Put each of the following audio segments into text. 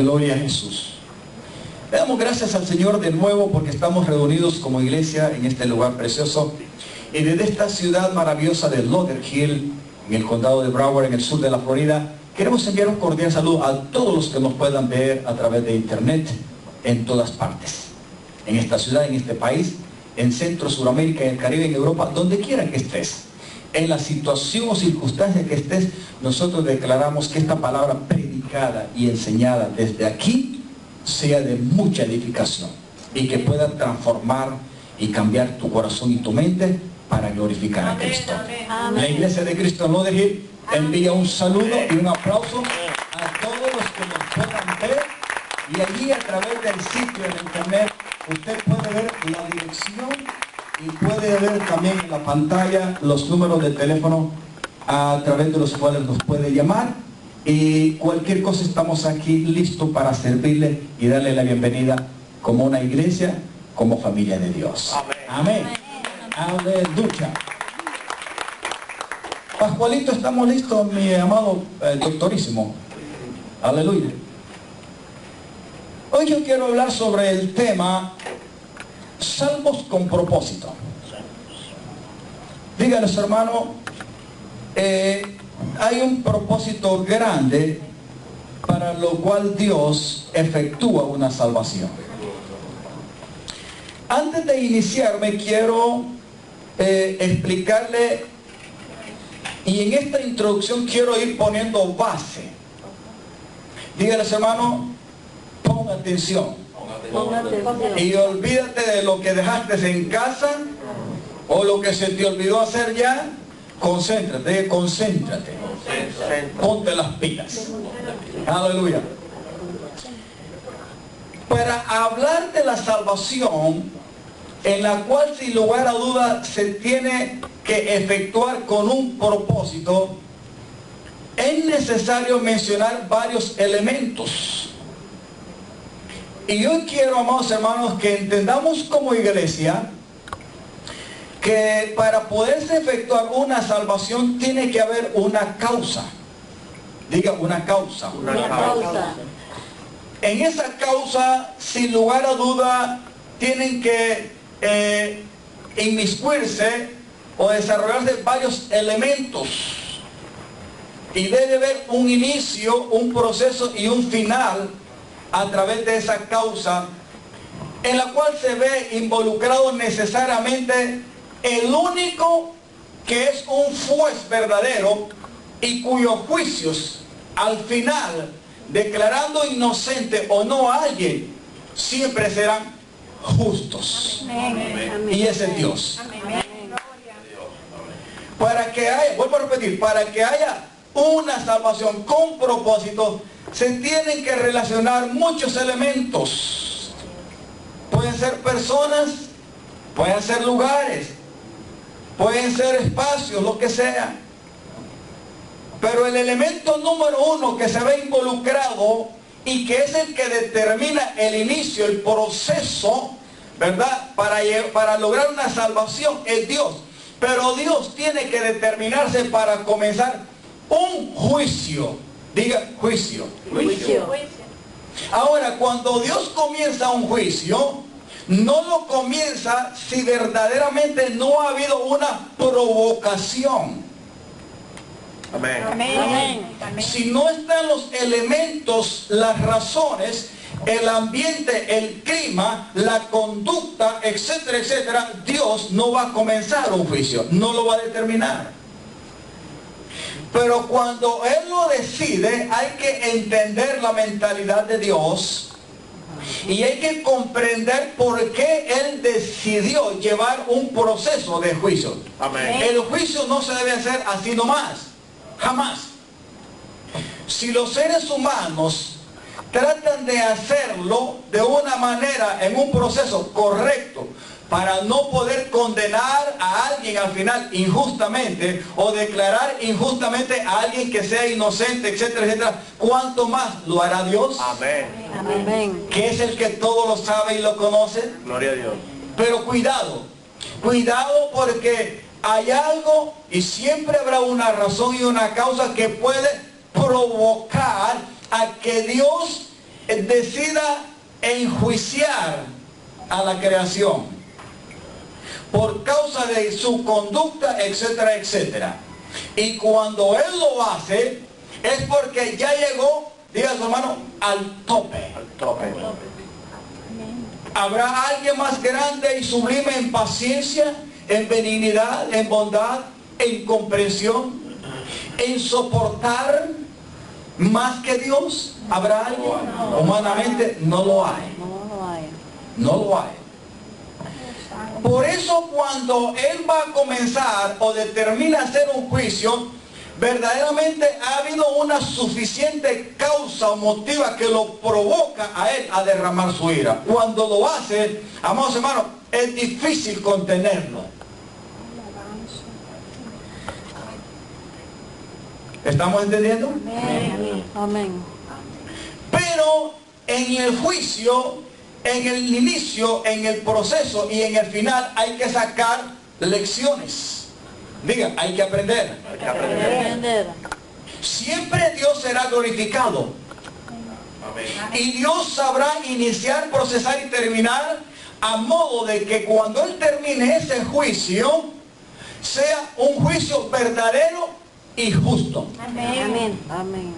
Gloria a Jesús. Le damos gracias al Señor de nuevo porque estamos reunidos como iglesia en este lugar precioso. Y desde esta ciudad maravillosa de Lauderhill, en el condado de Broward, en el sur de la Florida, queremos enviar un cordial saludo a todos los que nos puedan ver a través de internet en todas partes. En esta ciudad, en este país, en Centro, Suramérica, en el Caribe, en Europa, donde quiera que estés. En la situación o circunstancia que estés, nosotros declaramos que esta palabra predicada y enseñada desde aquí sea de mucha edificación y que pueda transformar y cambiar tu corazón y tu mente para glorificar a Cristo. La Iglesia de Cristo en Lauderhill envía un saludo y un aplauso a todos los que nos puedan ver, y allí a través del sitio en internet usted puede ver la dirección y puede ver también en la pantalla los números de teléfono a través de los cuales nos puede llamar, y cualquier cosa estamos aquí listos para servirle y darle la bienvenida como una iglesia, como familia de Dios. Amén. Aleluya. Pascualito, ¿estamos listos, mi amado doctorísimo? Aleluya. Hoy yo quiero hablar sobre el tema salvos con propósito. Díganles, hermano, hay un propósito grande para lo cual Dios efectúa una salvación. Antes de iniciarme quiero explicarle, y en esta introducción quiero ir poniendo base. Díganles, hermano, ponga atención. Y olvídate de lo que dejaste en casa o lo que se te olvidó hacer ya. Concéntrate, concéntrate. Ponte las pilas. Aleluya. Para hablar de la salvación, en la cual sin lugar a duda se tiene que efectuar con un propósito, es necesario mencionar varios elementos. Y yo quiero, amados hermanos, que entendamos como iglesia que para poderse efectuar una salvación tiene que haber una causa. Diga, una causa. Una causa. En esa causa, sin lugar a duda, tienen que inmiscuirse o desarrollarse varios elementos. Y debe haber un inicio, un proceso y un final a través de esa causa, en la cual se ve involucrado necesariamente el único que es un juez verdadero y cuyos juicios al final, declarando inocente o no a alguien, siempre serán justos. Amén. Y ese es Dios. Amén. Para que haya, vuelvo a repetir, para que haya una salvación con propósito, se tienen que relacionar muchos elementos. Pueden ser personas, pueden ser lugares, pueden ser espacios, lo que sea. Pero el elemento número uno que se ve involucrado y que es el que determina el inicio, el proceso, ¿verdad? Para lograr una salvación es Dios. Pero Dios tiene que determinarse para comenzar un juicio. Diga, juicio. Juicio. Ahora, cuando Dios comienza un juicio, no lo comienza si verdaderamente no ha habido una provocación. Amén. Amén. Si no están los elementos, las razones, el ambiente, el clima, la conducta, etcétera, etcétera, Dios no va a comenzar un juicio, no lo va a determinar. Pero cuando Él lo decide, hay que entender la mentalidad de Dios y hay que comprender por qué Él decidió llevar un proceso de juicio. Amén. El juicio no se debe hacer así nomás, jamás. Si los seres humanos tratan de hacerlo de una manera, en un proceso correcto, para no poder condenar a alguien al final injustamente o declarar injustamente a alguien que sea inocente, etcétera, etcétera, ¿cuánto más lo hará Dios? Amén. Amén. Que es el que todo lo sabe y lo conoce. Gloria a Dios. Pero cuidado, cuidado, porque hay algo y siempre habrá una razón y una causa que puede provocar a que Dios decida enjuiciar a la creación por causa de su conducta, etcétera, etcétera. Y cuando Él lo hace, es porque ya llegó, diga a su hermano, al tope. Al tope. ¿Habrá alguien más grande y sublime en paciencia, en benignidad, en bondad, en comprensión, en soportar más que Dios? ¿Habrá alguien? Humanamente no lo hay. No lo hay. Por eso cuando Él va a comenzar o determina hacer un juicio, verdaderamente ha habido una suficiente causa o motiva que lo provoca a Él a derramar su ira. Cuando lo hace, amados hermanos, es difícil contenerlo. ¿Estamos entendiendo? Amén. Amén. Pero en el juicio, en el inicio, en el proceso y en el final hay que sacar lecciones. Diga, hay que aprender. Hay que aprender. Siempre Dios será glorificado. Y Dios sabrá iniciar, procesar y terminar a modo de que cuando Él termine ese juicio, sea un juicio verdadero y justo. Amén. Amén.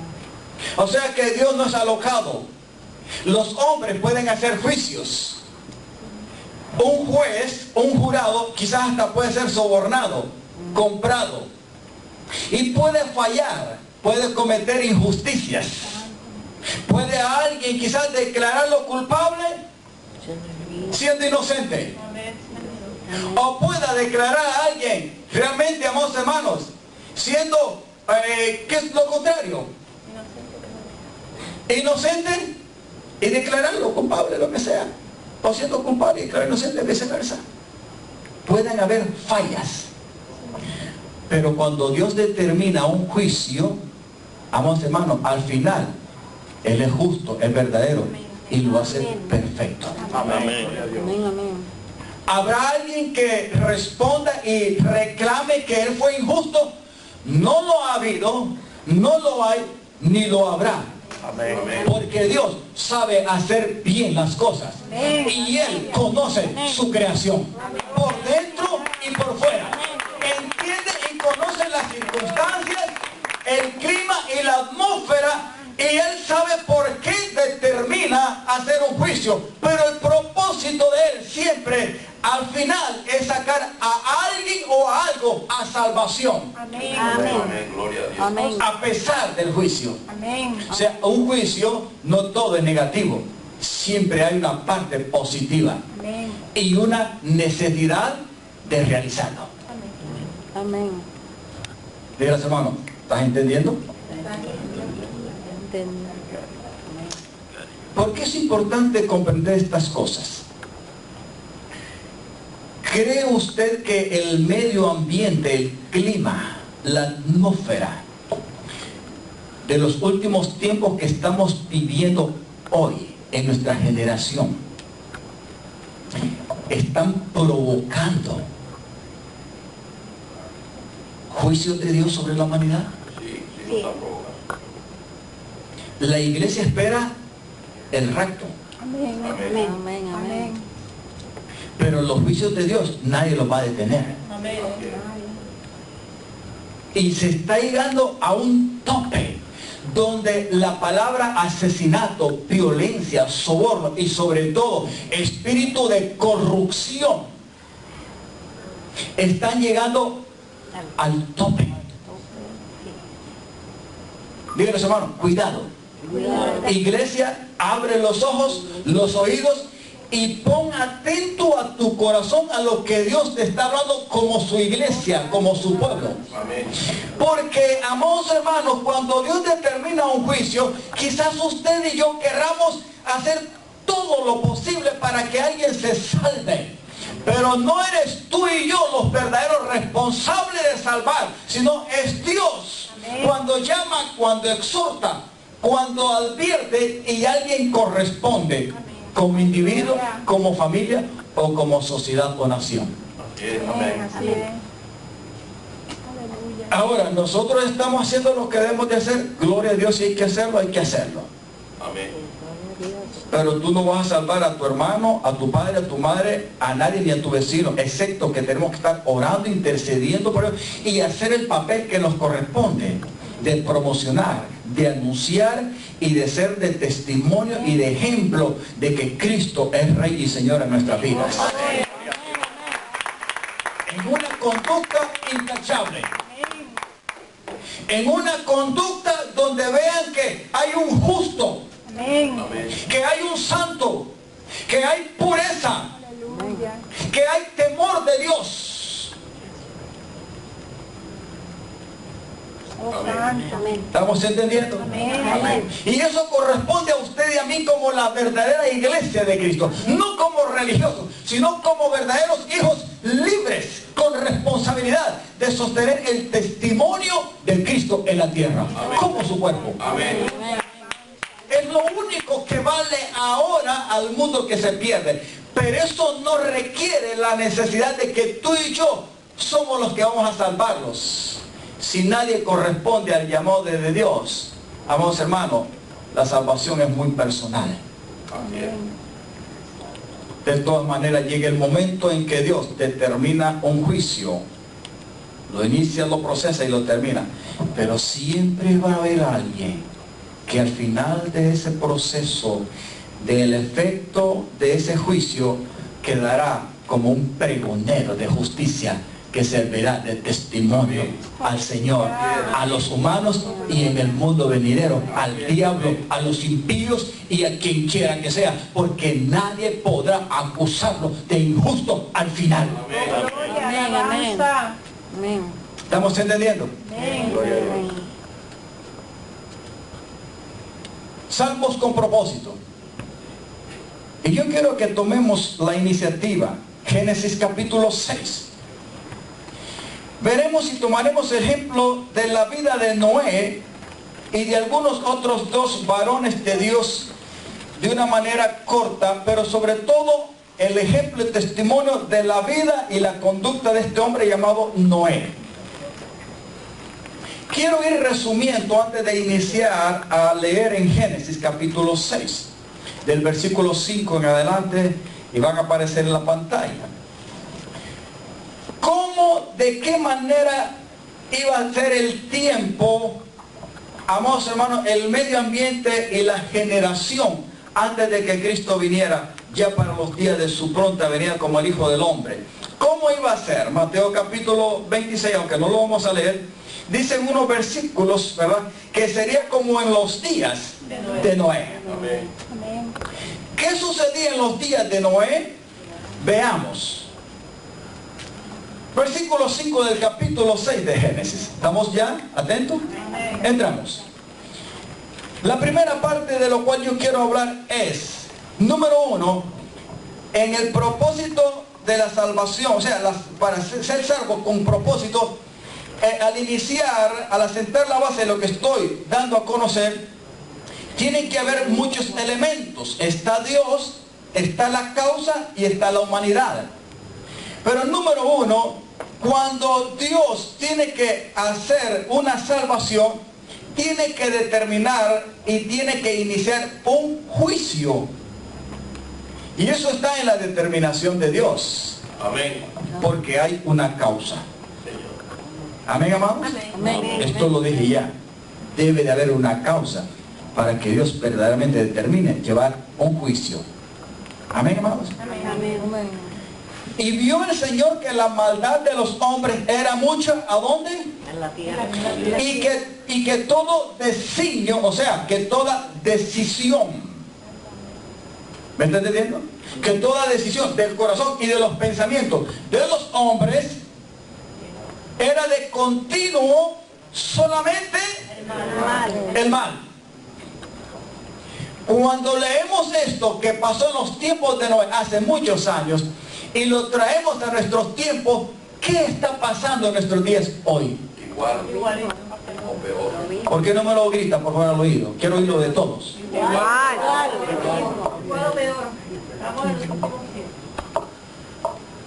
O sea que Dios no es alocado. Los hombres pueden hacer juicios. Un juez, un jurado, quizás hasta puede ser sobornado, comprado. Y puede fallar, puede cometer injusticias. Puede a alguien quizás declararlo culpable siendo inocente. O pueda declarar a alguien realmente, amados hermanos, siendo, ¿qué es lo contrario? Inocente y declararlo culpable, lo que sea. O siendo culpable y declarar inocente, viceversa. Pueden haber fallas. Pero cuando Dios determina un juicio, amados hermanos, al final, Él es justo, es verdadero y lo hace perfecto. Amén. Amén. ¿Habrá alguien que responda y reclame que Él fue injusto? No lo ha habido, no lo hay, ni lo habrá. Porque Dios sabe hacer bien las cosas. Y Él conoce su creación. Por dentro y por fuera. Entiende y conoce las circunstancias, el clima y la atmósfera. Y Él sabe por qué determina hacer un juicio. Pero el propósito de Él siempre, al final, es sacar a alguien o a algo a salvación. Amén. Amén. Gloria a Dios. Amén. A pesar del juicio. Amén. O sea, un juicio no todo es negativo. Siempre hay una parte positiva. Amén. Y una necesidad de realizarlo. Amén. Dígale, hermano, ¿estás entendiendo? ¿Por qué es importante comprender estas cosas? ¿Cree usted que el medio ambiente, el clima, la atmósfera de los últimos tiempos que estamos viviendo hoy en nuestra generación están provocando juicios de Dios sobre la humanidad? Sí, nos está provocando. La iglesia espera el rapto, Amén. Amén. Amén. Amén. pero los juicios de Dios nadie los va a detener. Y se está llegando a un tope donde la palabra asesinato, violencia, soborno y sobre todo espíritu de corrupción están llegando al tope. Díganle, hermano, cuidado. Iglesia, abre los ojos, los oídos y pon atento a tu corazón a lo que Dios te está hablando como su iglesia, como su pueblo. Amén. Porque, amados hermanos, cuando Dios determina un juicio, quizás usted y yo querramos hacer todo lo posible para que alguien se salve. Pero no eres tú y yo los verdaderos responsables de salvar, sino es Dios. Cuando llama, cuando exhorta, cuando advierte y alguien corresponde, como individuo, como familia o como sociedad o nación. Amén. Ahora, nosotros estamos haciendo lo que debemos de hacer. Gloria a Dios, si hay que hacerlo, hay que hacerlo. Amén. Pero tú no vas a salvar a tu hermano, a tu padre, a tu madre, a nadie ni a tu vecino, excepto que tenemos que estar orando, intercediendo por ellos y hacer el papel que nos corresponde, de promocionar, de anunciar y de ser de testimonio y de ejemplo de que Cristo es Rey y Señor en nuestras vidas. En una conducta intachable. En una conducta donde vean que hay un justo, que hay un santo, que hay pureza, que hay temor de Dios. ¿Estamos entendiendo? Amén. Y eso corresponde a usted y a mí como la verdadera iglesia de Cristo. No como religiosos, sino como verdaderos hijos libres, con responsabilidad de sostener el testimonio de Cristo en la tierra, como su cuerpo. Amén. Es lo único que vale ahora al mundo que se pierde. Pero eso no requiere la necesidad de que tú y yo somos los que vamos a salvarlos. Si nadie corresponde al llamado de Dios, amados hermanos, la salvación es muy personal. De todas maneras, llega el momento en que Dios determina un juicio. Lo inicia, lo procesa y lo termina. Pero siempre va a haber alguien que al final de ese proceso, del efecto de ese juicio, quedará como un pregonero de justicia que servirá de testimonio al Señor, a los humanos y en el mundo venidero, al diablo, a los impíos y a quien quiera que sea, porque nadie podrá acusarlo de injusto al final. Amén, amén. Amén. ¿Estamos entendiendo? Amén. Salmos con propósito. Y yo quiero que tomemos la iniciativa. Génesis capítulo 6. Veremos y tomaremos ejemplo de la vida de Noé y de algunos otros dos varones de Dios de una manera corta, pero sobre todo el ejemplo y testimonio de la vida y la conducta de este hombre llamado Noé. Quiero ir resumiendo antes de iniciar a leer en Génesis capítulo 6, del versículo 5 en adelante, y van a aparecer en la pantalla. ¿Cómo, de qué manera iba a ser el tiempo, amados hermanos, el medio ambiente y la generación antes de que Cristo viniera, ya para los días de su pronta venida como el Hijo del Hombre? ¿Cómo iba a ser? Mateo capítulo 26, aunque no lo vamos a leer, dicen unos versículos, ¿verdad?, que sería como en los días de Noé. Amén. ¿Qué sucedía en los días de Noé? Veamos. Versículo 5 del capítulo 6 de Génesis. ¿Estamos ya atentos? Entramos. La primera parte de lo cual yo quiero hablar es, número 1, en el propósito de la salvación, o sea, para ser salvo con propósito, al iniciar, al asentar la base de lo que estoy dando a conocer, tienen que haber muchos elementos. Está Dios, está la causa y está la humanidad. Pero número 1, cuando Dios tiene que hacer una salvación, tiene que determinar y tiene que iniciar un juicio. Y eso está en la determinación de Dios. Amén. Porque hay una causa. Amén, amados. Amén. Esto lo dije ya. Debe de haber una causa para que Dios verdaderamente determine llevar un juicio. Amén, amados. Amén. Y vio el Señor que la maldad de los hombres era mucha. ¿A dónde? En la tierra. Y que todo designio, o sea, que toda decisión, ¿me está entendiendo? Que toda decisión del corazón y de los pensamientos de los hombres era de continuo solamente el mal. Cuando leemos esto que pasó en los tiempos de Noé hace muchos años y lo traemos a nuestros tiempos, ¿qué está pasando en nuestros días hoy? Igual o peor. ¿Por qué no me lo gritan por favor al oído? Quiero oírlo de todos.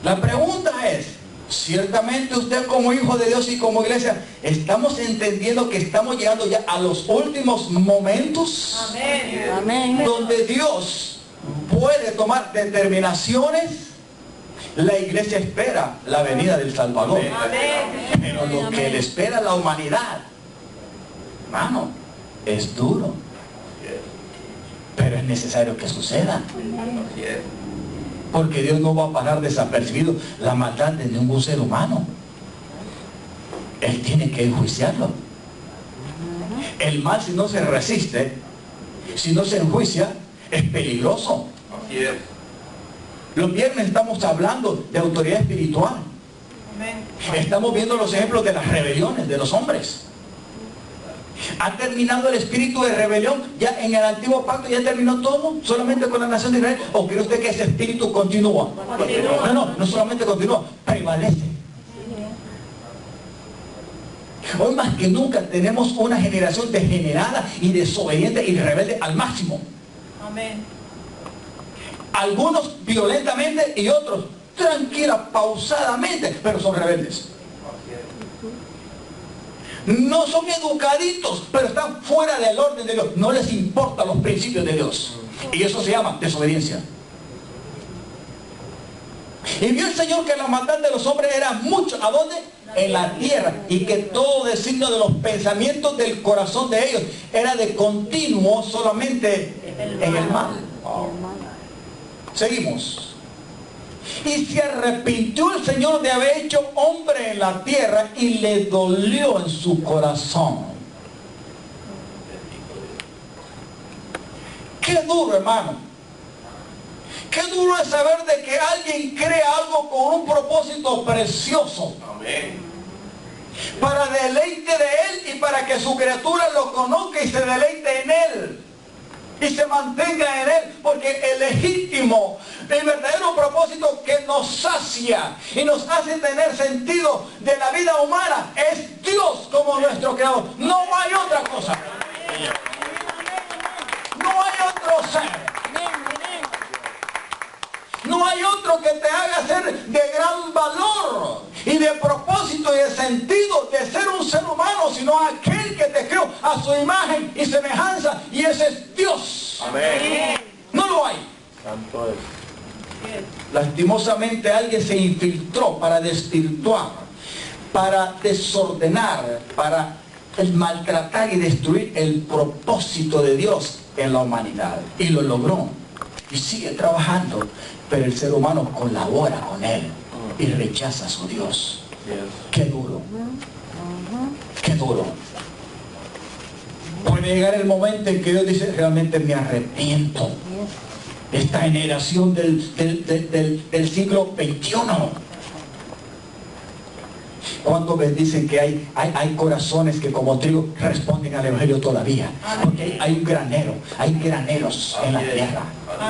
La pregunta es, ciertamente usted como hijo de Dios y como iglesia, ¿estamos entendiendo que estamos llegando ya a los últimos momentos? Amén. Donde Dios puede tomar determinaciones, la iglesia espera la venida del Salvador. Pero lo que le espera a la humanidad, hermano, es duro. Pero es necesario que suceda. Porque Dios no va a parar desapercibido la maldad de ningún ser humano. Él tiene que enjuiciarlo. El mal, si no se resiste, si no se enjuicia, es peligroso. Así es. Los viernes estamos hablando de autoridad espiritual. Estamos viendo los ejemplos de las rebeliones de los hombres. Ha terminado el espíritu de rebelión. Ya en el antiguo pacto ya terminó todo, solamente con la nación de Israel. ¿O cree usted que ese espíritu continúa? No solamente continúa, prevalece. Hoy más que nunca tenemos una generación degenerada y desobediente y rebelde al máximo. Amén. Algunos violentamente y otros tranquila, pausadamente, pero son rebeldes. No son educaditos, pero están fuera del orden de Dios. No les importan los principios de Dios. Y eso se llama desobediencia. Y vio el Señor que la maldad de los hombres era mucho. ¿A dónde? En la tierra. Y que todo designio de los pensamientos del corazón de ellos era de continuo solamente en el mal. Seguimos. Y se arrepintió el Señor de haber hecho hombre en la tierra y le dolió en su corazón. Qué duro, hermano. Qué duro es saber de que alguien crea algo con un propósito precioso. Amén. Para deleite de Él y para que su criatura lo conozca y se deleite en Él. Y se mantenga en Él, porque el legítimo, el verdadero propósito que nos sacia y nos hace tener sentido de la vida humana es Dios como nuestro creador. No hay otra cosa. No hay otro ser. No hay otro que te haga ser de gran valor y de propósito y de sentido de ser un ser humano, sino aquel que te creó a su imagen y semejanza, y ese es Dios. Amén. No lo hay. Santo es. Lastimosamente alguien se infiltró para desvirtuar, para desordenar, para maltratar y destruir el propósito de Dios en la humanidad. Y lo logró. Y sigue trabajando. Pero el ser humano colabora con él y rechaza a su Dios. Qué duro. Qué duro. Puede llegar el momento en que Dios dice, realmente me arrepiento. Esta generación del siglo XXI. ¿Cuántos les dicen que hay corazones que como trigo responden al Evangelio todavía? Porque hay un granero, hay graneros en la tierra.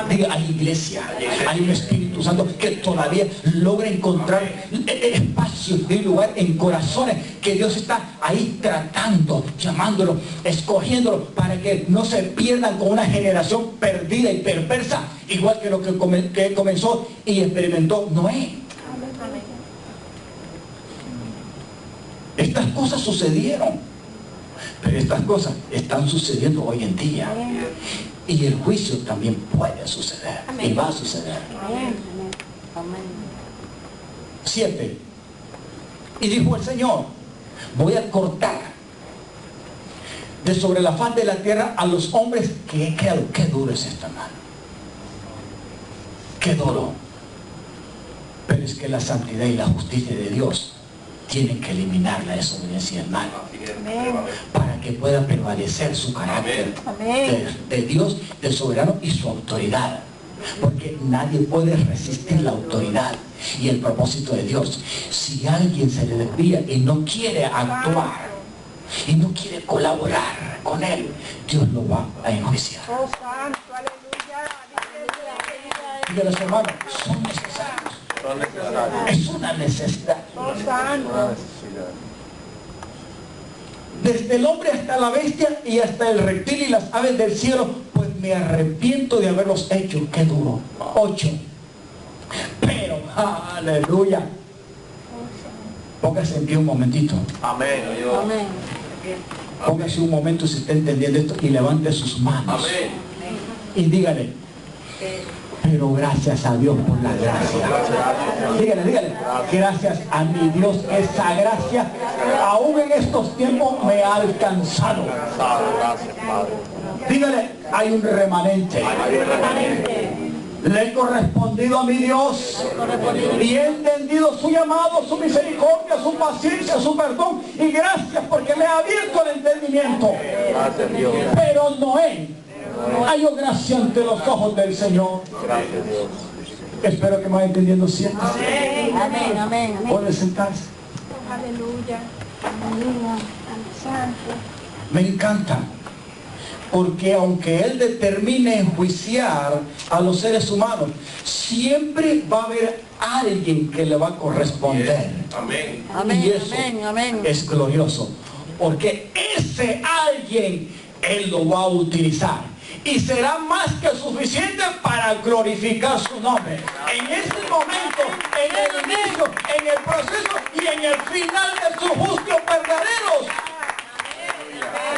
Diga, hay iglesia, hay un Espíritu Santo que todavía logra encontrar espacio y lugar en corazones que Dios está ahí tratando, llamándolo, escogiéndolo para que no se pierdan con una generación perdida y perversa, igual que lo que comenzó y experimentó Noé. Estas cosas sucedieron, pero estas cosas están sucediendo hoy en día. Y el juicio también puede suceder. Y va a suceder. 7. Y dijo el Señor, voy a cortar de sobre la faz de la tierra a los hombres que he creado. Qué duro es esta mano. Qué duro. Pero es que la santidad y la justicia de Dios tienen que eliminar la desobediencia y el mal para que pueda prevalecer su carácter de Dios, del soberano y su autoridad, porque nadie puede resistir la autoridad y el propósito de Dios. Si alguien se le desvía y no quiere actuar y no quiere colaborar con él, Dios lo va a enjuiciar. Y de los hermanos son necesarios. Es una necesidad. Desde el hombre hasta la bestia y hasta el reptil y las aves del cielo, pues me arrepiento de haberlos hecho. Qué duro. 8. Pero, aleluya. Póngase en pie un momentito. Amén. Póngase un momento si está entendiendo esto y levante sus manos. Amén. Y dígale, Pero gracias a Dios por la gracia. Dígale, gracias a mi Dios, esa gracia aún en estos tiempos me ha alcanzado. Dígale, hay un remanente. Le he correspondido a mi Dios y he entendido su llamado, su misericordia, su paciencia, su perdón, y gracias porque me ha abierto el entendimiento. Pero Noé halló gracia ante los ojos del Señor. Espero que me vaya entendiendo. Siéntase. Amén, amén. Puede sentarse. Aleluya. Aleluya. Santo. Me encanta, porque aunque Él determine enjuiciar a los seres humanos, siempre va a haber alguien que le va a corresponder. Amén. Y eso Amén. es glorioso, porque ese alguien Él lo va a utilizar y será más que suficiente para glorificar su nombre en este momento, en el inicio, en el proceso y en el final de sus juicios verdaderos.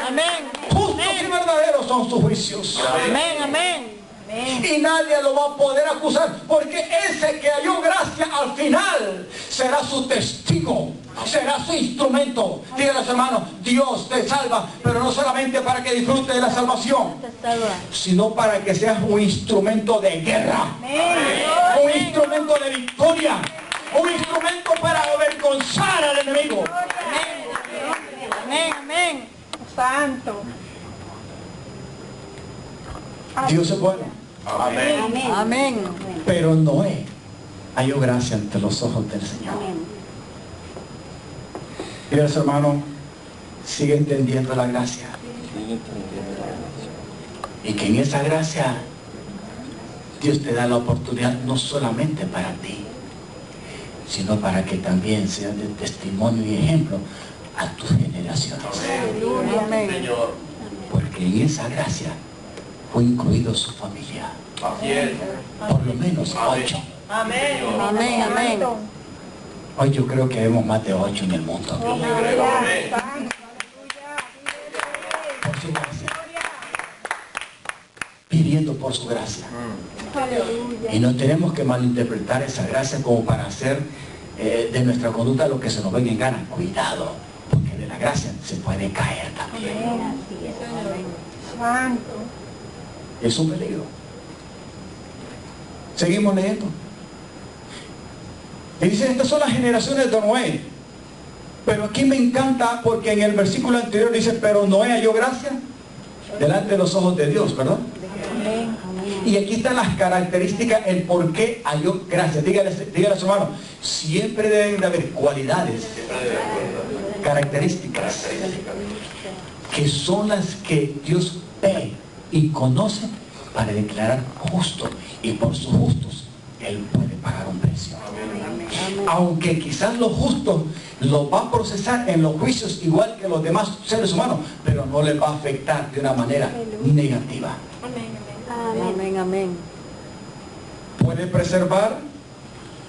Amén. Justos y verdaderos son sus juicios. Amén. Y nadie lo va a poder acusar, porque ese que halló gracia al final será su testigo, será su instrumento. Díganle a su hermano, Dios te salva, pero no solamente para que disfrute de la salvación, sino para que seas un instrumento de guerra, un instrumento de victoria, un instrumento para avergonzar al enemigo. Amén. Santo. Dios es bueno. Amén. Pero Noé halló gracia ante los ojos del Señor. Mira, hermano, sigue entendiendo la gracia. Y que en esa gracia Dios te da la oportunidad no solamente para ti, sino para que también sea de testimonio y ejemplo a tus generaciones. Amén. Porque en esa gracia fue incluido su familia. Por lo menos 8. Amén. Hoy yo creo que vemos más de 8 en el mundo. Por su gracia. Pidiendo por su gracia. Y no tenemos que malinterpretar esa gracia como para hacer de nuestra conducta lo que se nos venga en gana. Cuidado, porque de la gracia se puede caer también. Santo. Es un peligro. Seguimos leyendo. Y dice, estas son las generaciones de Noé. Pero aquí me encanta porque en el versículo anterior dice, pero Noé halló gracia delante de los ojos de Dios, ¿verdad? Y aquí están las características, el por qué halló gracia. Dígale a su hermano, siempre deben de haber cualidades, características, que son las que Dios ve y conoce para declarar justo, y por sus justos Él puede pagar un precio. Aunque quizás los justos los va a procesar en los juicios igual que los demás seres humanos, pero no les va a afectar de una manera negativa. Amén. ¿Puede preservar?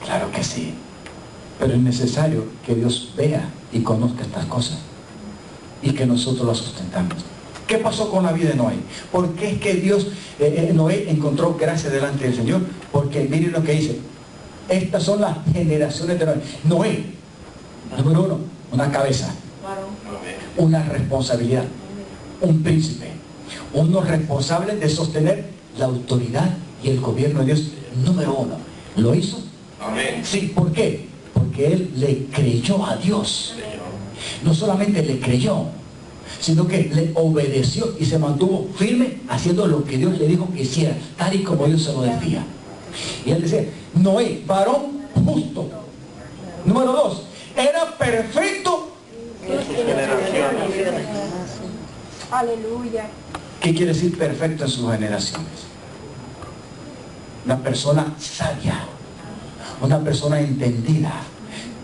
Claro que sí, pero es necesario que Dios vea y conozca estas cosas y que nosotros las sustentamos. ¿Qué pasó con la vida de Noé? ¿Por qué es que Dios, Noé encontró gracia delante del Señor? Porque miren lo que dice. Estas son las generaciones de Noé. Noé, número 1, una cabeza, una responsabilidad, un príncipe, unos responsables de sostener la autoridad y el gobierno de Dios. Número 1, ¿lo hizo? Amén. Sí, ¿por qué? Porque él le creyó a Dios. No solamente le creyó, sino que le obedeció y se mantuvo firme haciendo lo que Dios le dijo que hiciera, tal y como Dios se lo decía. Y él decía, Noé, varón justo. Número 2, era perfecto. Aleluya. ¿Qué quiere decir perfecto en sus generaciones? Una persona sabia, una persona entendida,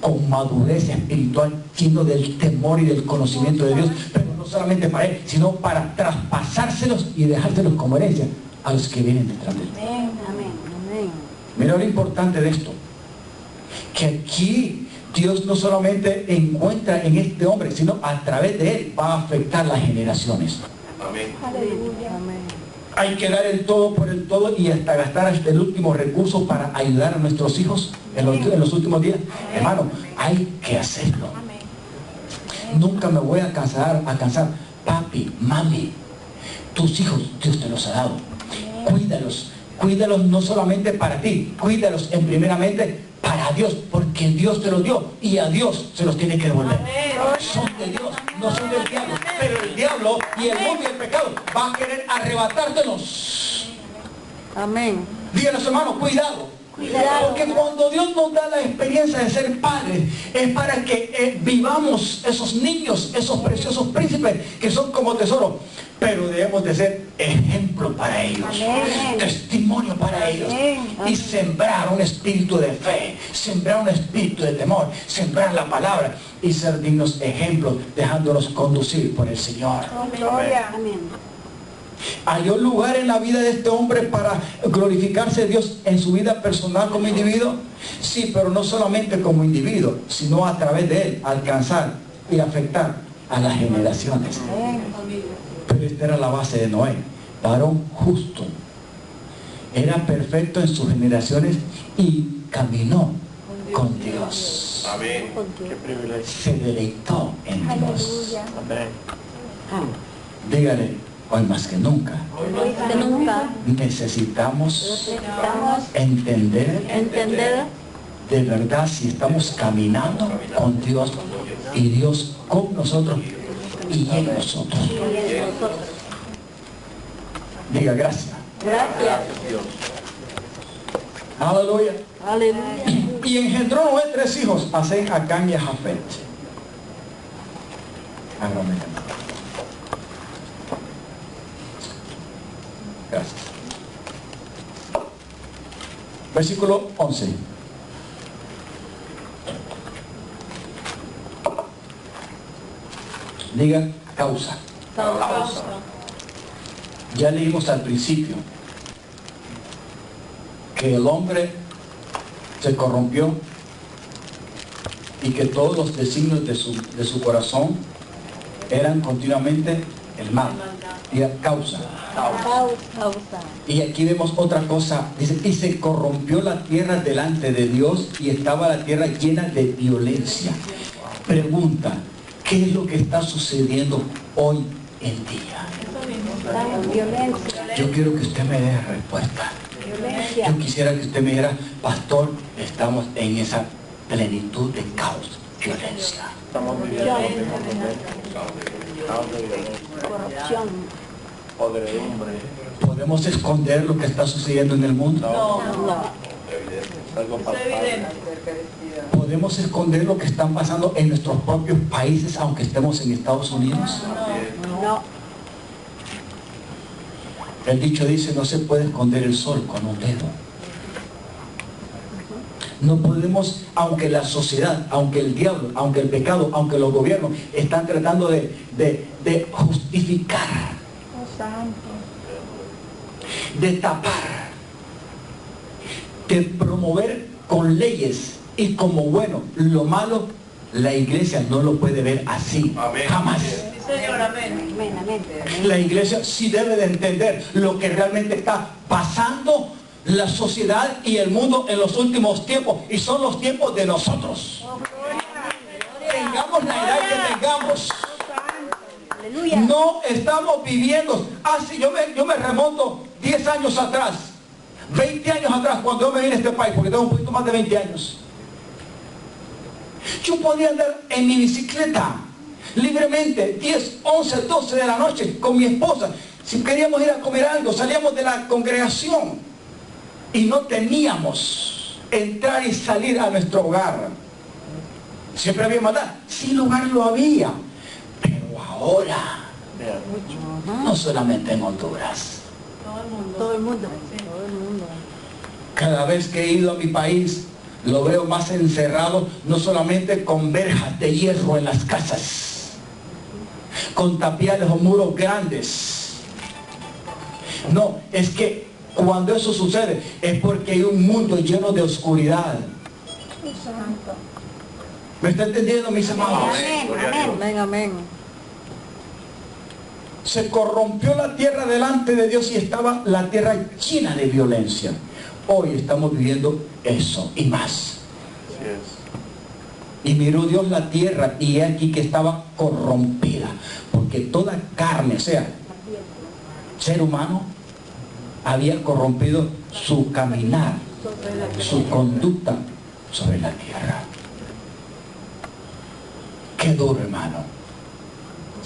con madurez espiritual, lleno del temor y del conocimiento de Dios, pero no solamente para él, sino para traspasárselos y dejárselos como herencia a los que vienen detrás de él. Amén. Mira lo importante de esto, que aquí Dios no solamente encuentra en este hombre, sino a través de él va a afectar las generaciones. Amén. Aleluya. Hay que dar el todo por el todo y hasta gastar hasta el último recurso para ayudar a nuestros hijos en los últimos días. Hermano, hay que hacerlo. Nunca me voy a cansar. Papi, mami, tus hijos Dios te los ha dado. Cuídalos no solamente para ti, cuídalos en primeramente para Dios, porque Dios te los dio y a Dios se los tiene que devolver. Son de Dios, no son del diablo. Pero el diablo y el mundo y el pecado van a querer arrebatártelos. Amén. Díganos, hermanos, cuidado. Porque cuando Dios nos da la experiencia de ser padres, es para que vivamos esos niños, esos preciosos príncipes que son como tesoros. Pero debemos de ser ejemplo para ellos, testimonio para ellos, y sembrar un espíritu de fe, sembrar un espíritu de temor, sembrar la palabra y ser dignos ejemplos, dejándolos conducir por el Señor. Amén. ¿Halló lugar en la vida de este hombre para glorificarse Dios en su vida personal como individuo? Sí, pero no solamente como individuo, sino a través de él, alcanzar y afectar a las generaciones. Pero esta era la base de Noé, varón justo. Era perfecto en sus generaciones y caminó con Dios. Amén. Qué privilegio. Se deleitó en Dios. Aleluya. Amén. Dígale, hoy más que nunca, Que nunca necesitamos necesitamos entender de verdad si estamos caminando con Dios y Dios con nosotros y en nosotros. Diga gracias. Gracias. Aleluya. Aleluya. Y engendró Noé 3 hijos, a Sem, a Cam y a Jafet. Ábrame. Gracias. Versículo 11. Diga causa. Causa. Ya leímos al principio que el hombre se corrompió y que todos los designios de su corazón eran continuamente el mal. Diga causa. Causa. Y aquí vemos otra cosa, dice, y se corrompió la tierra delante de Dios y estaba la tierra llena de violencia. Pregunta, ¿qué es lo que está sucediendo hoy en día? Violencia. Yo quiero que usted me dé respuesta. Violencia. Yo quisiera que usted me dijera, pastor, estamos en esa plenitud de caos, violencia. Estamos viviendo caos de violencia, Corrupción. podredumbre, ¿Podemos esconder lo que está sucediendo en el mundo? algo palpable. ¿Podemos esconder lo que están pasando en nuestros propios países, aunque estemos en Estados Unidos? No. El dicho dice, no se puede esconder el sol con un dedo. No podemos, aunque la sociedad, aunque el diablo, aunque el pecado, aunque los gobiernos están tratando de justificar, Oh, santo. de tapar, de promover con leyes y como bueno lo malo, la iglesia no lo puede ver así. Amén. Jamás. Señor, amén. Amén, amén. La iglesia sí debe de entender lo que realmente está pasando la sociedad y el mundo en los últimos tiempos, y son los tiempos de nosotros. Tengamos la edad que tengamos, Aleluya. no estamos viviendo así. Yo me remonto 10 años atrás, 20 años atrás, cuando yo me vine a este país, porque tengo un poquito más de 20 años. Yo podía andar en mi bicicleta libremente 10, 11, 12 de la noche con mi esposa. Si queríamos ir a comer algo, salíamos de la congregación y no teníamos entrar y salir a nuestro hogar. Siempre había maldad. Sí, lugar lo había, pero ahora no solamente en Honduras. Todo el mundo. Cada vez que he ido a mi país, lo veo más encerrado, no solamente con verjas de hierro en las casas, con tapiales o muros grandes. No, es que cuando eso sucede es porque hay un mundo lleno de oscuridad. Oh, santo. ¿Me está entendiendo, mis amados? Amén, amén. Amén, amén. Se corrompió la tierra delante de Dios y estaba la tierra llena de violencia. Hoy estamos viviendo eso y más. Así es. Y miró Dios la tierra y he aquí que estaba corrompida, porque toda carne, o sea, ser humano, había corrompido su caminar, su conducta sobre la tierra. Qué duro, hermano.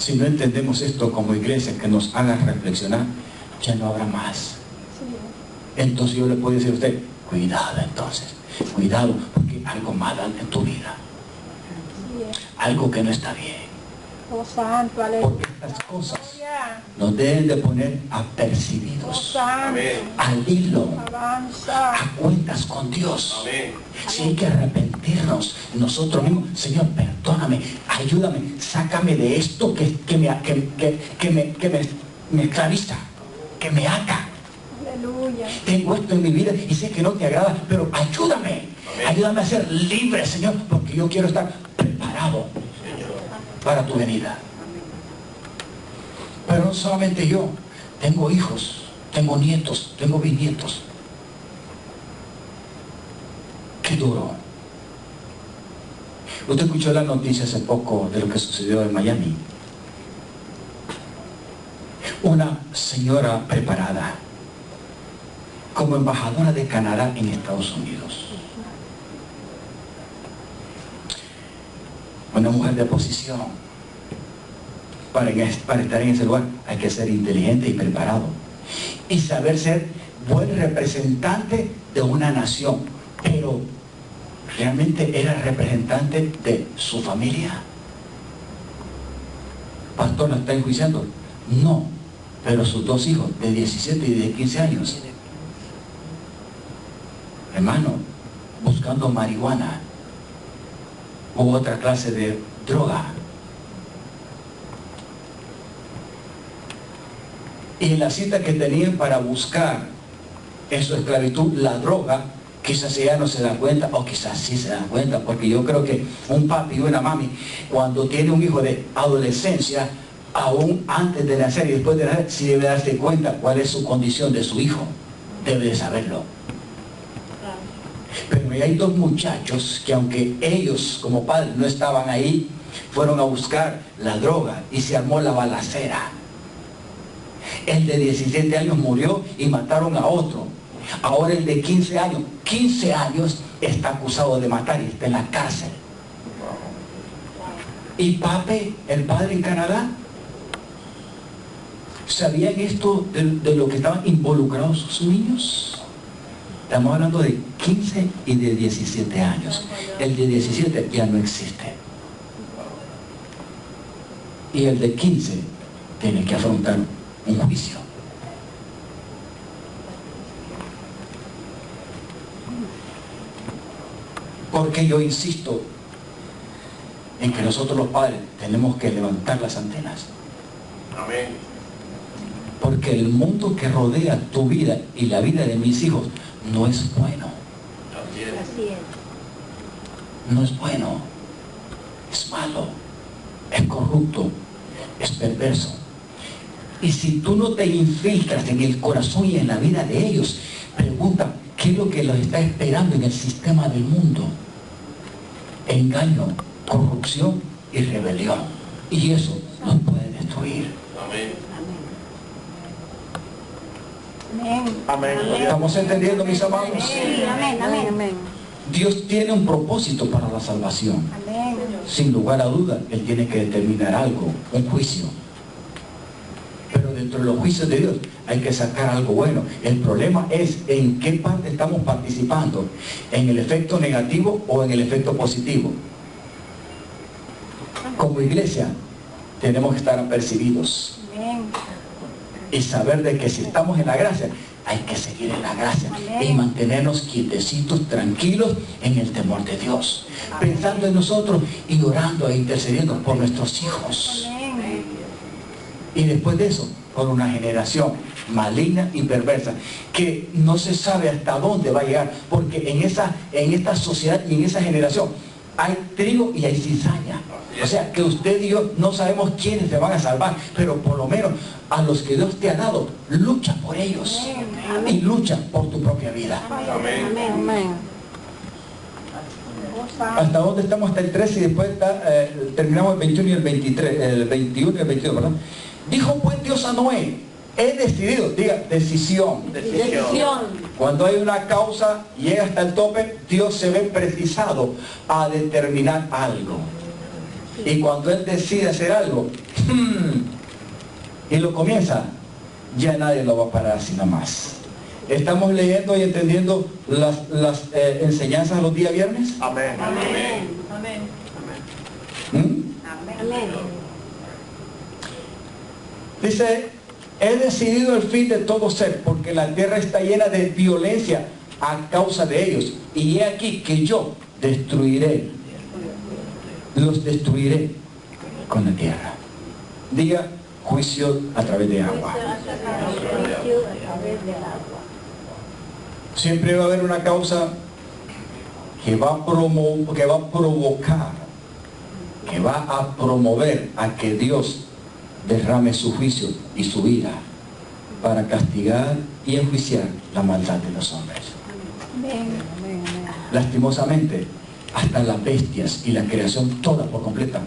Si no entendemos esto como iglesia que nos haga reflexionar, ya no habrá más. Entonces yo le puedo decir a usted, cuidado entonces, cuidado, porque algo malo en tu vida, algo que no está bien. Oh santo, aleluya. Porque estas cosas nos deben de poner Oh apercibidos, santo, al hilo, alabanza. a cuentas con Dios. Amén. Si hay que arrepentirnos nosotros mismos, Señor, perdóname, ayúdame, sácame de esto que me esclaviza, que me ata. Aleluya. Tengo esto en mi vida y sé que no te agrada, pero ayúdame, ayúdame a ser libre, Señor, porque yo quiero estar preparado para tu venida. Pero no solamente yo, tengo hijos, tengo nietos, tengo bisnietos. Qué duro. Usted escuchó la noticia hace poco de lo que sucedió en Miami. Una señora preparada como embajadora de Canadá en Estados Unidos. Una mujer de posición. Para estar en ese lugar hay que ser inteligente y preparado. Y saber ser buen representante de una nación. Pero ¿realmente era representante de su familia? ¿Pastor la está enjuiciando? No. Pero sus dos hijos de 17 y de 15 años, hermano, buscando marihuana u otra clase de droga. Y en la cita que tenían para buscar en su esclavitud la droga, quizás ella no se da cuenta, o quizás sí se da cuenta, porque yo creo que un papi y una mami, cuando tiene un hijo de adolescencia, aún antes de nacer y después de nacer, sí debe darse cuenta cuál es su condición de su hijo. Debe de saberlo. Pero hay dos muchachos que, aunque ellos como padres no estaban ahí, fueron a buscar la droga y se armó la balacera. El de 17 años murió y mataron a otro. Ahora el de 15 años está acusado de matar y está en la cárcel. ¿Y papi, el padre en Canadá? ¿Sabían esto de lo que estaban involucrados sus niños? Estamos hablando de 15 y de 17 años. El de 17 ya no existe. Y el de 15 tiene que afrontar un juicio. Porque yo insisto en que nosotros los padres tenemos que levantar las antenas. Amén. Porque el mundo que rodea tu vida y la vida de mis hijos no es bueno. Así es. Así es. No es bueno. Es malo. Es corrupto. Es perverso. Y si tú no te infiltras en el corazón y en la vida de ellos, pregunta, ¿qué es lo que los está esperando en el sistema del mundo? Engaño, corrupción y rebelión. Y eso los puede destruir. Amén. Amén. Amén. ¿Estamos entendiendo, mis amados? Sí, amén, amén. Dios tiene un propósito para la salvación. Amén. Sin lugar a duda, Él tiene que determinar algo, un juicio. Pero dentro de los juicios de Dios hay que sacar algo bueno. El problema es en qué parte estamos participando, en el efecto negativo o en el efecto positivo. Como iglesia tenemos que estar apercibidos Amén. y saber de que si estamos en la gracia, hay que seguir en la gracia y mantenernos quietecitos, tranquilos en el temor de Dios, pensando en nosotros y orando e intercediendo por nuestros hijos. Amén. Y después de eso, por una generación maligna y perversa, que no se sabe hasta dónde va a llegar, porque en esta sociedad y en esa generación hay trigo y hay cizaña. O sea, que usted y yo no sabemos quiénes se van a salvar, pero por lo menos a los que Dios te ha dado, lucha por ellos. Amén. Y lucha por tu propia vida. Amén. Amén. ¿Hasta dónde estamos? Hasta el 13 y después terminamos el 21 y el 23, el 21 y el 22, ¿verdad? Dijo pues Dios a Noé, he decidido, diga, decisión. Decisión. Cuando hay una causa, llega hasta el tope, Dios se ve precisado a determinar algo. Y cuando Él decide hacer algo, y lo comienza, ya nadie lo va a parar así nada más. ¿Estamos leyendo y entendiendo las enseñanzas de los días viernes? Amén. Amén. Amén. Amén. Dice, he decidido el fin de todo ser, porque la tierra está llena de violencia a causa de ellos. Y he aquí que yo los destruiré con la tierra. Diga, juicio a través de agua. Siempre va a haber una causa que va a provocar, que va a promover a que Dios derrame su juicio y su ira para castigar y enjuiciar la maldad de los hombres. Lastimosamente, hasta las bestias y la creación toda por completa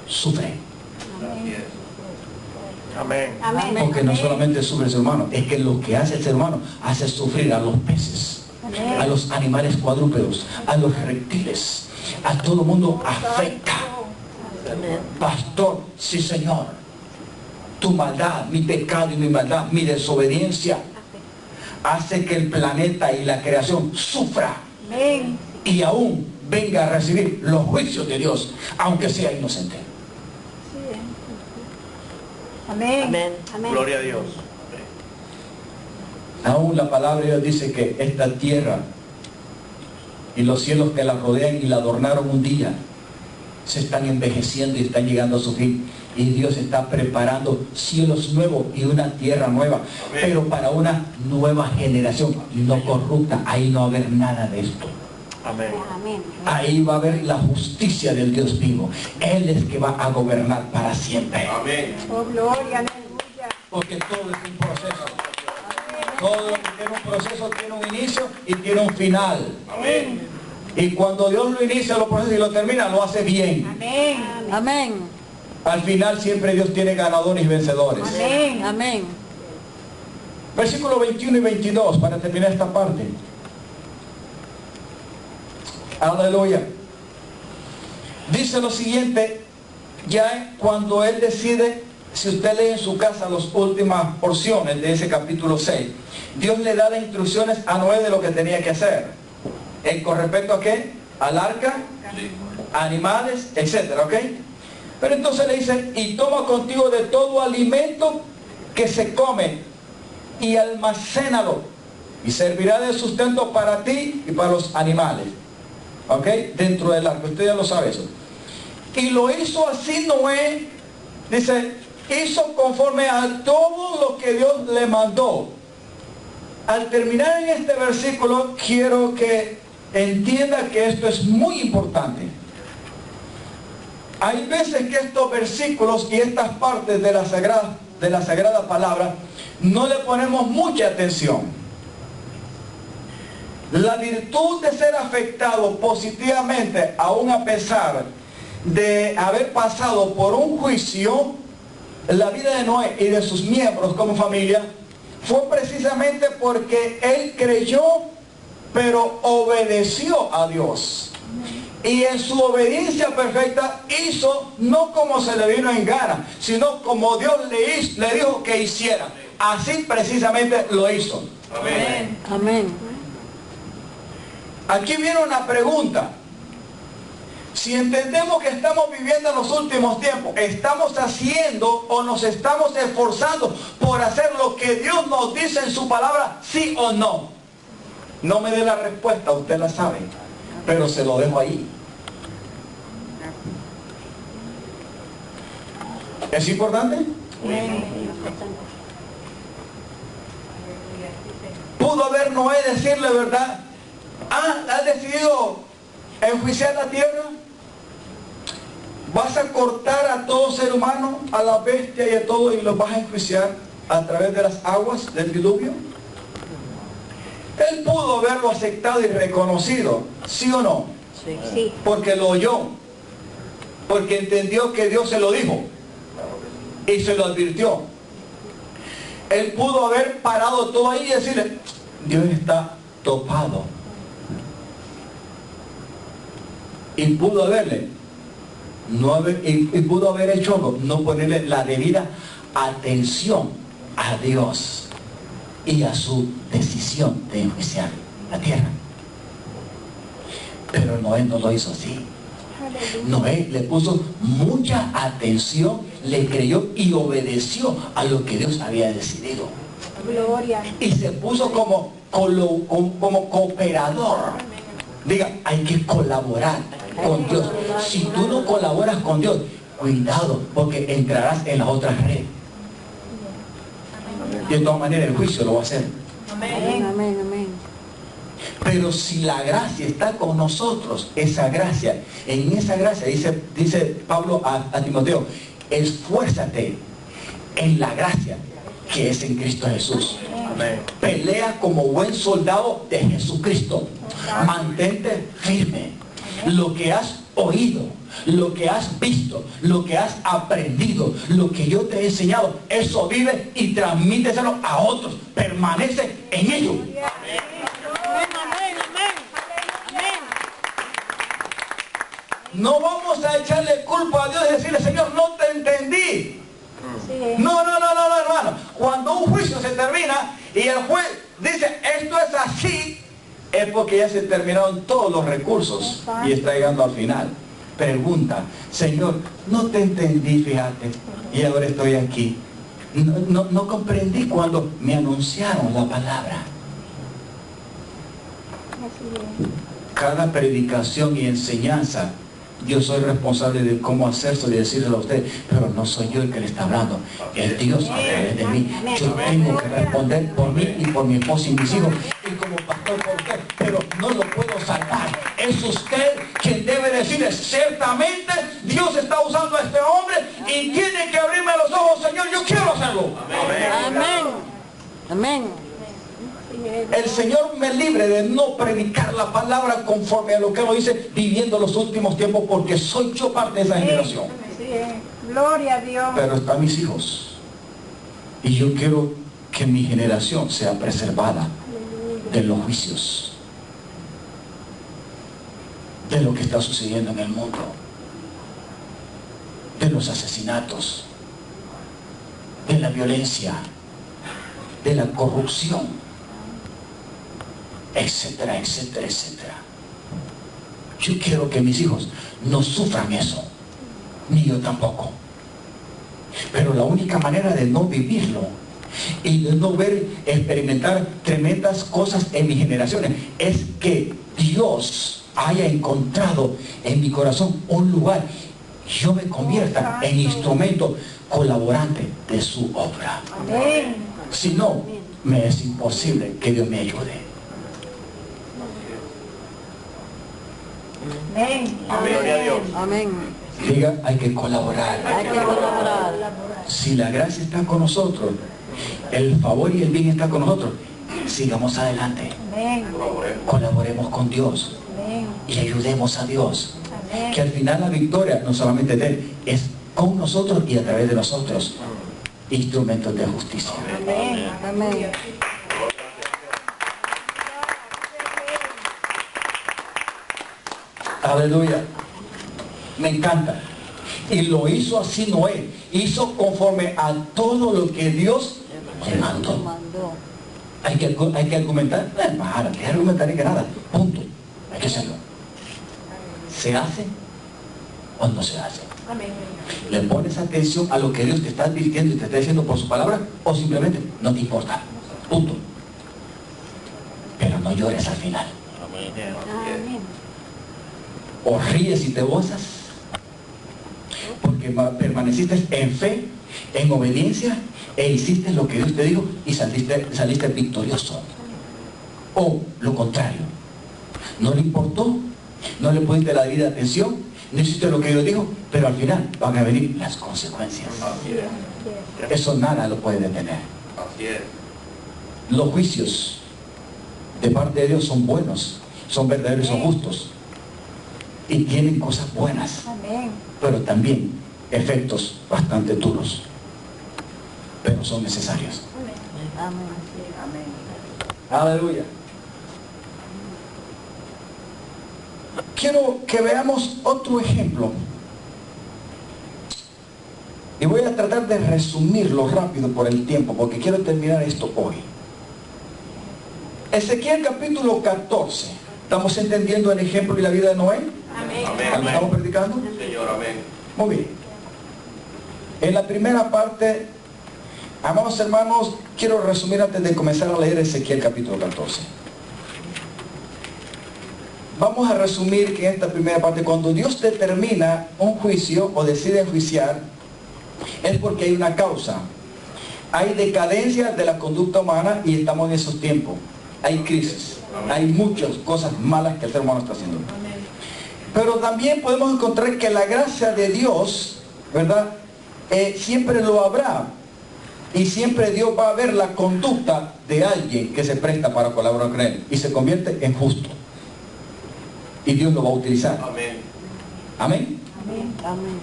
sufre. Amén. Amén. Porque no solamente sufre el ser humano, es que lo que hace el ser humano hace sufrir a los peces, a los animales cuadrúpedos, a los reptiles, a todo mundo afecta. Pastor, sí Señor, tu maldad, mi pecado y mi maldad, mi desobediencia hace que el planeta y la creación sufra Amén. y aún venga a recibir los juicios de Dios, aunque sea inocente. Amén. Amén. Amén. Gloria a Dios. Aún la palabra de Dios dice que esta tierra y los cielos que la rodean y la adornaron un día se están envejeciendo y están llegando a su fin, y Dios está preparando cielos nuevos y una tierra nueva. Amén. Pero para una nueva generación no corrupta. Ahí no va a haber nada de esto. Amén. Amén. Ahí va a haber la justicia del Dios vivo. Él es que va a gobernar para siempre. Amén. Oh, gloria, aleluya. Porque todo es un proceso. Todo lo que tiene un proceso tiene un inicio y tiene un final. Amén. Y cuando Dios lo inicia, lo procesa y lo termina, lo hace bien. Amén. Amén. Al final siempre Dios tiene ganadores y vencedores. Amén. Amén. Versículos 21 y 22 para terminar esta parte. Aleluya. Dice lo siguiente, ya cuando Él decide, si usted lee en su casa las últimas porciones de ese capítulo 6, Dios le da las instrucciones a Noé de lo que tenía que hacer. ¿Con respecto a qué? Al arca, animales, etcétera, ¿ok? Pero entonces le dice, y toma contigo de todo alimento que se come y almacénalo, y servirá de sustento para ti y para los animales, ¿ok? Dentro del arca, usted ya lo sabe eso. Y lo hizo así Noé, dice, hizo conforme a todo lo que Dios le mandó. Al terminar en este versículo, quiero que entienda que esto es muy importante. Hay veces que estos versículos y estas partes de la sagrada palabra no le ponemos mucha atención. La virtud de ser afectado positivamente, aún a pesar de haber pasado por un juicio, la vida de Noé y de sus miembros como familia, fue precisamente porque él creyó, pero obedeció a Dios. Y en su obediencia perfecta hizo no como se le vino en gana, sino como Dios le dijo que hiciera. Así precisamente lo hizo. Amén. Amén. Aquí viene una pregunta. Si entendemos que estamos viviendo en los últimos tiempos, ¿estamos haciendo o nos estamos esforzando por hacer lo que Dios nos dice en su palabra, sí o no? No me dé la respuesta, usted la sabe, pero se lo dejo ahí. ¿Es importante? ¿Pudo haber Noé decirle verdad? ¿Has decidido enjuiciar la tierra? Vas a cortar a todo ser humano, a la bestia y a todo, y los vas a enjuiciar a través de las aguas del diluvio. Él pudo haberlo aceptado y reconocido, ¿sí o no? Sí. Porque lo oyó, porque entendió que Dios se lo dijo y se lo advirtió. Él pudo haber parado todo ahí y decirle, Dios está topado. Y pudo haberle, y pudo haber hecho algo, no ponerle la debida atención a Dios y a su decisión de enjuiciar la tierra. Pero Noé no lo hizo así. Noé le puso mucha atención, le creyó y obedeció a lo que Dios había decidido. Gloria. Y se puso como cooperador. Diga, hay que colaborar con Dios. Si tú no colaboras con Dios, cuidado, porque entrarás en la otra red. De todas maneras, el juicio lo va a hacer. Amén. Amén. Amén. Pero si la gracia está con nosotros, esa gracia, en esa gracia, dice Pablo a Timoteo, esfuérzate en la gracia que es en Cristo Jesús. Amén. Pelea como buen soldado de Jesucristo. Mantente firme. Lo que has oído, lo que has visto, lo que has aprendido, lo que yo te he enseñado, eso vive y transmíteselo a otros. Permanece en ello. No vamos a echarle culpa a Dios y decirle, Señor, no te entendí. No, hermano. Cuando un juicio se termina y el juez dice, esto es así, es porque ya se terminaron todos los recursos y está llegando al final. Pregunta, Señor, no te entendí, fíjate, y ahora estoy aquí. No comprendí cuando me anunciaron la palabra. Cada predicación y enseñanza, yo soy responsable de cómo hacerlo y decirlo a usted, pero no soy yo el que le está hablando, es Dios a través de mí. Yo tengo que responder por mí y por mi esposa y mis hijos, y como pastor por usted, pero no lo puedo salvar. Es usted quien debe decirle, ciertamente Dios está usando a este hombre y tiene que abrirme los ojos, Señor, yo quiero hacerlo. Amén. Amén. El Señor me libre de no predicar la palabra conforme a lo que lo dice, viviendo los últimos tiempos, porque soy yo parte de esa generación. Gloria a Dios. Pero están mis hijos. Y yo quiero que mi generación sea preservada de los juicios, de lo que está sucediendo en el mundo, de los asesinatos, de la violencia, de la corrupción, etcétera, etcétera, etcétera. Yo quiero que mis hijos no sufran eso, ni yo tampoco. Pero la única manera de no vivirlo y de no experimentar tremendas cosas en mis generaciones es que Dios haya encontrado en mi corazón un lugar, yo me convierta en instrumento colaborante de su obra. Amén. Si no, me es imposible que Dios me ayude. Amén. Gloria a Dios. Amén. Diga, hay que colaborar. Hay que colaborar. Si la gracia está con nosotros, el favor y el bien está con nosotros, sigamos adelante. Amén. Colaboremos con Dios Amén. y ayudemos a Dios. Amén. Que al final la victoria no solamente de Él, es con nosotros y a través de nosotros, instrumentos de justicia. Amén. Amén. Aleluya. Me encanta. Y lo hizo así Noé. Hizo conforme a todo lo que Dios le mandó. Hay que argumentar. Para, que argumentar que nada. Punto. Hay que hacerlo. ¿Se hace o no se hace? ¿Le pones atención a lo que Dios te está advirtiendo y te está diciendo por su palabra? ¿O simplemente no te importa? Punto. Pero no llores al final. Amén. O ríes y te gozas porque permaneciste en fe, en obediencia e hiciste lo que Dios te dijo y saliste victorioso. O lo contrario, no le importó, no le pusiste la debida atención no hiciste lo que Dios dijo, pero al final van a venir las consecuencias. Así es. Eso nada lo puede detener. Así es. Los juicios de parte de Dios son buenos, son verdaderos y son justos. Y tienen cosas buenas, Amén. pero también efectos bastante duros. Pero son necesarios. Amén. Aleluya. Quiero que veamos otro ejemplo. Y voy a tratar de resumirlo rápido por el tiempo, porque quiero terminar esto hoy. Ezequiel capítulo 14. ¿Estamos entendiendo el ejemplo y la vida de Noé? Amén. Amén. ¿Estamos predicando? Señor, amén. Muy bien. En la primera parte, amados hermanos, quiero resumir antes de comenzar a leer Ezequiel capítulo 14. Vamos a resumir que en esta primera parte, cuando Dios determina un juicio o decide enjuiciar, es porque hay una causa. Hay decadencia de la conducta humana y estamos en esos tiempos. Hay crisis. Hay muchas cosas malas que el ser humano está haciendo. Pero también podemos encontrar que la gracia de Dios, ¿verdad? Siempre lo habrá. Y siempre Dios va a ver la conducta de alguien que se presta para colaborar con Él. Y se convierte en justo. Y Dios lo va a utilizar. Amén. Amén. Amén.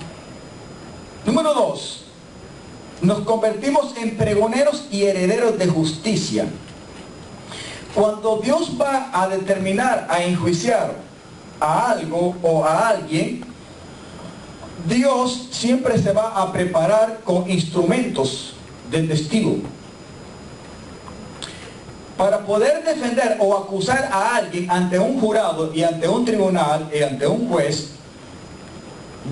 Número 2. Nos convertimos en pregoneros y herederos de justicia. Cuando Dios va a determinar, a enjuiciar a algo o a alguien, Dios siempre se va a preparar con instrumentos de testigo. Para poder defender o acusar a alguien ante un jurado y ante un tribunal y ante un juez,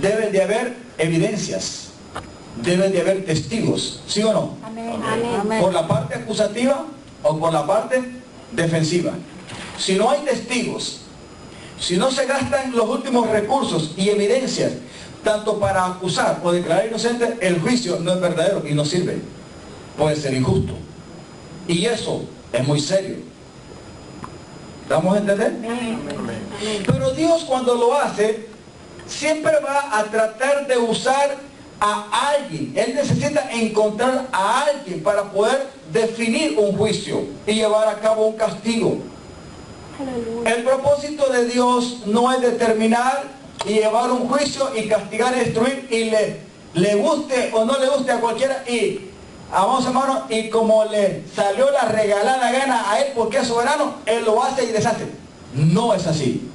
debe de haber evidencias, debe de haber testigos, ¿sí o no? Amén. Amén. Por la parte acusativa o por la parte defensiva. Si no hay testigos, si no se gastan los últimos recursos y evidencias, tanto para acusar o declarar inocente, el juicio no es verdadero y no sirve. Puede ser injusto. Y eso es muy serio. ¿Damos a entender? Amén. Pero Dios, cuando lo hace, siempre va a tratar de usar a alguien. Él necesita encontrar a alguien para poder definir un juicio y llevar a cabo un castigo. Aleluya. El propósito de Dios no es determinar y llevar un juicio y castigar y destruir, y le guste o no le guste a cualquiera, y vamos hermanos, y como le salió la regalada gana a Él porque es soberano, Él lo hace y deshace. No es así.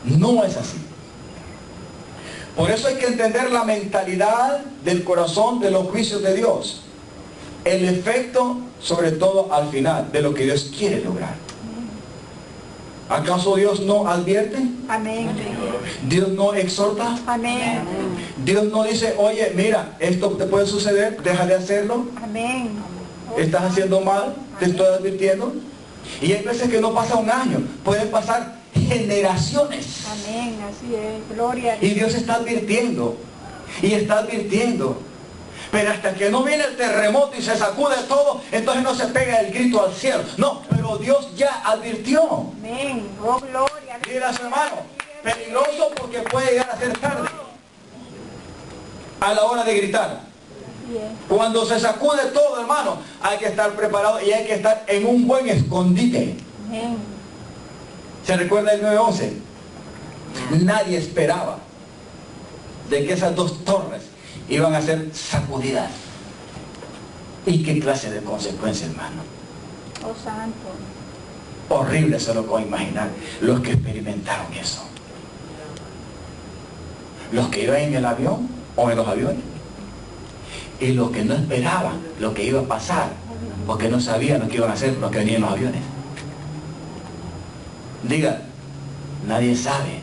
No es así. Por eso hay que entender la mentalidad del corazón de los juicios de Dios. El efecto, sobre todo al final, de lo que Dios quiere lograr. ¿Acaso Dios no advierte? Amén. ¿Dios no exhorta? Amén. Dios no dice, oye, mira, esto te puede suceder, deja de hacerlo, Amén. estás haciendo mal, te estoy advirtiendo? Y hay veces que no pasa un año, pueden pasar generaciones. Amén. Así es. Gloria a Y Dios. Dios está advirtiendo, y está advirtiendo. Pero hasta que no viene el terremoto y se sacude todo, entonces no se pega el grito al cielo. No, pero Dios ya advirtió. Amén. Oh, gloria a Dios. Mira, su hermano, peligroso porque puede llegar a ser tarde a la hora de gritar. Bien. Cuando se sacude todo, hermano, hay que estar preparado y hay que estar en un buen escondite. Amén. ¿Se recuerda el 9/11? Nadie esperaba de que esas dos torres iban a ser sacudidas. ¿Y qué clase de consecuencia, hermano? Oh, santo. Horrible se lo puedo imaginar los que experimentaron eso. Los que iban en el avión o en los aviones. Y los que no esperaban lo que iba a pasar, porque no sabían lo que iban a hacer los que venían en los aviones. Diga, nadie sabe,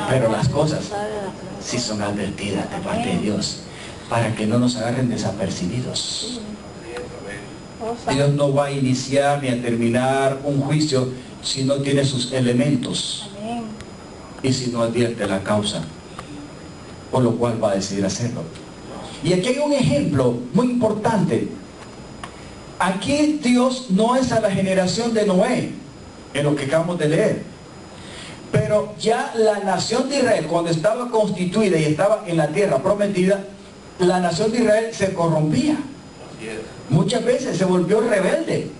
pero las cosas sí son advertidas de parte de Dios, para que no nos agarren desapercibidos. Oh, santo. Dios no va a iniciar ni a terminar un juicio si no tiene sus elementos Amén. y si no advierte la causa, por lo cual va a decidir hacerlo. Y aquí hay un ejemplo muy importante. Aquí Dios no es a la generación de Noé, en lo que acabamos de leer. Pero ya la nación de Israel, cuando estaba constituida y estaba en la tierra prometida, la nación de Israel se corrompía. Así es. Muchas veces se volvió rebelde.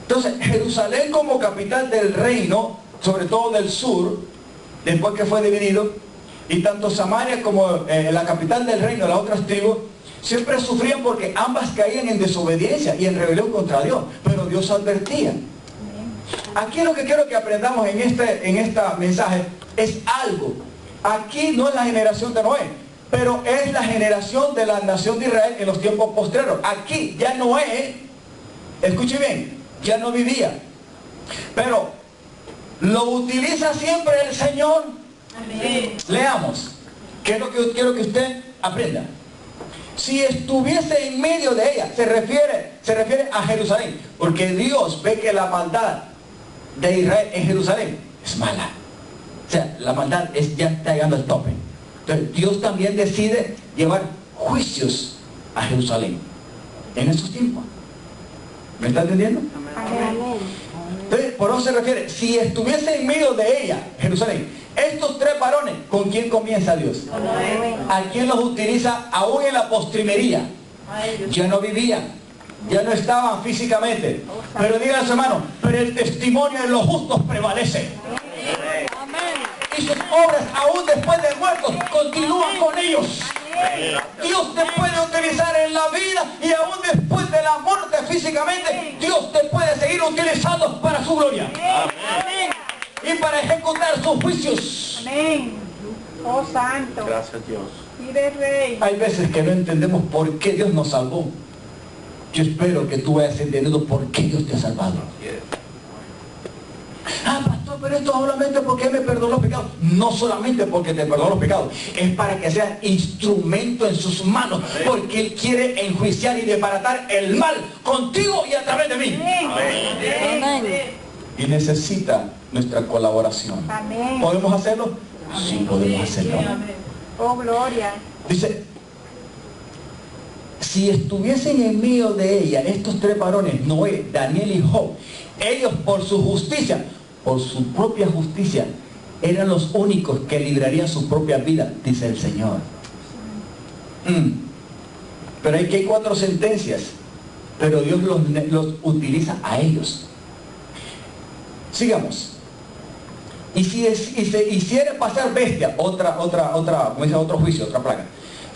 Entonces, Jerusalén como capital del reino, sobre todo del sur, después que fue dividido, y tanto Samaria como la capital del reino, las otras tribus, siempre sufrían porque ambas caían en desobediencia y en rebelión contra Dios. Pero Dios advertía. Aquí lo que quiero que aprendamos en este mensaje es algo. Aquí no es la generación de Noé, pero es la generación de la nación de Israel en los tiempos postreros. Aquí ya Noé, escuche bien, ya no vivía. Pero lo utiliza siempre el Señor. Amén. Leamos, que es lo que quiero que usted aprenda. Si estuviese en medio de ella, se refiere a Jerusalén, porque Dios ve que la maldad de Israel en Jerusalén es mala. O sea, la maldad ya está llegando al tope. Entonces Dios también decide llevar juicios a Jerusalén en esos tiempos. ¿Me está entendiendo? Amén. Entonces, por eso se refiere, si estuviese en medio de ella, Jerusalén, estos tres varones, ¿con quién comienza Dios? ¿A quién los utiliza aún en la postrimería? Ya no vivían, ya no estaban físicamente. Pero digan a su hermano, pero el testimonio de los justos prevalece. Y sus obras aún después de muertos continúan con ellos. Dios te puede utilizar en la vida y aún después de la muerte físicamente, Dios te puede seguir utilizando para su gloria. Amén. Y para ejecutar sus juicios. Amén. Oh Santo. Gracias, Dios. Y de Rey. Hay veces que no entendemos por qué Dios nos salvó. Yo espero que tú hayas entendido por qué Dios te ha salvado. Así es. Ah, pastor, pero esto solamente porque me perdonó los pecados. No solamente porque te perdonó los pecados, es para que sea instrumento en sus manos, porque Él quiere enjuiciar y desbaratar el mal contigo y a través de mí. Amén. Y necesita nuestra colaboración. Amén. ¿Podemos hacerlo? Sí, podemos hacerlo. Oh gloria. Dice, si estuviesen en medio de ella estos tres varones, Noé, Daniel y Job, ellos por su justicia, por su propia justicia, eran los únicos que librarían su propia vida, dice el Señor. Pero aquí hay 4 sentencias, pero Dios los utiliza a ellos. Sigamos. Y se hiciera pasar bestia, otro juicio, otra plaga,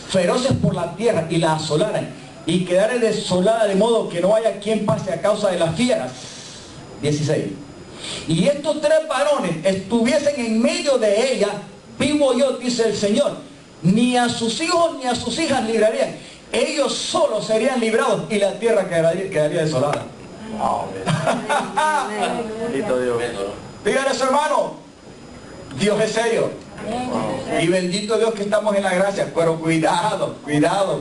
feroces por la tierra y la asolaran, y quedara desolada de modo que no haya quien pase a causa de las fieras. 16. Y estos tres varones estuviesen en medio de ella, vivo yo, dice el Señor, ni a sus hijos ni a sus hijas librarían. Ellos solos serían librados y la tierra quedaría desolada. Bendito Dios. Díganle a su hermano, Dios es serio. Y bendito Dios que estamos en la gracia. Pero cuidado,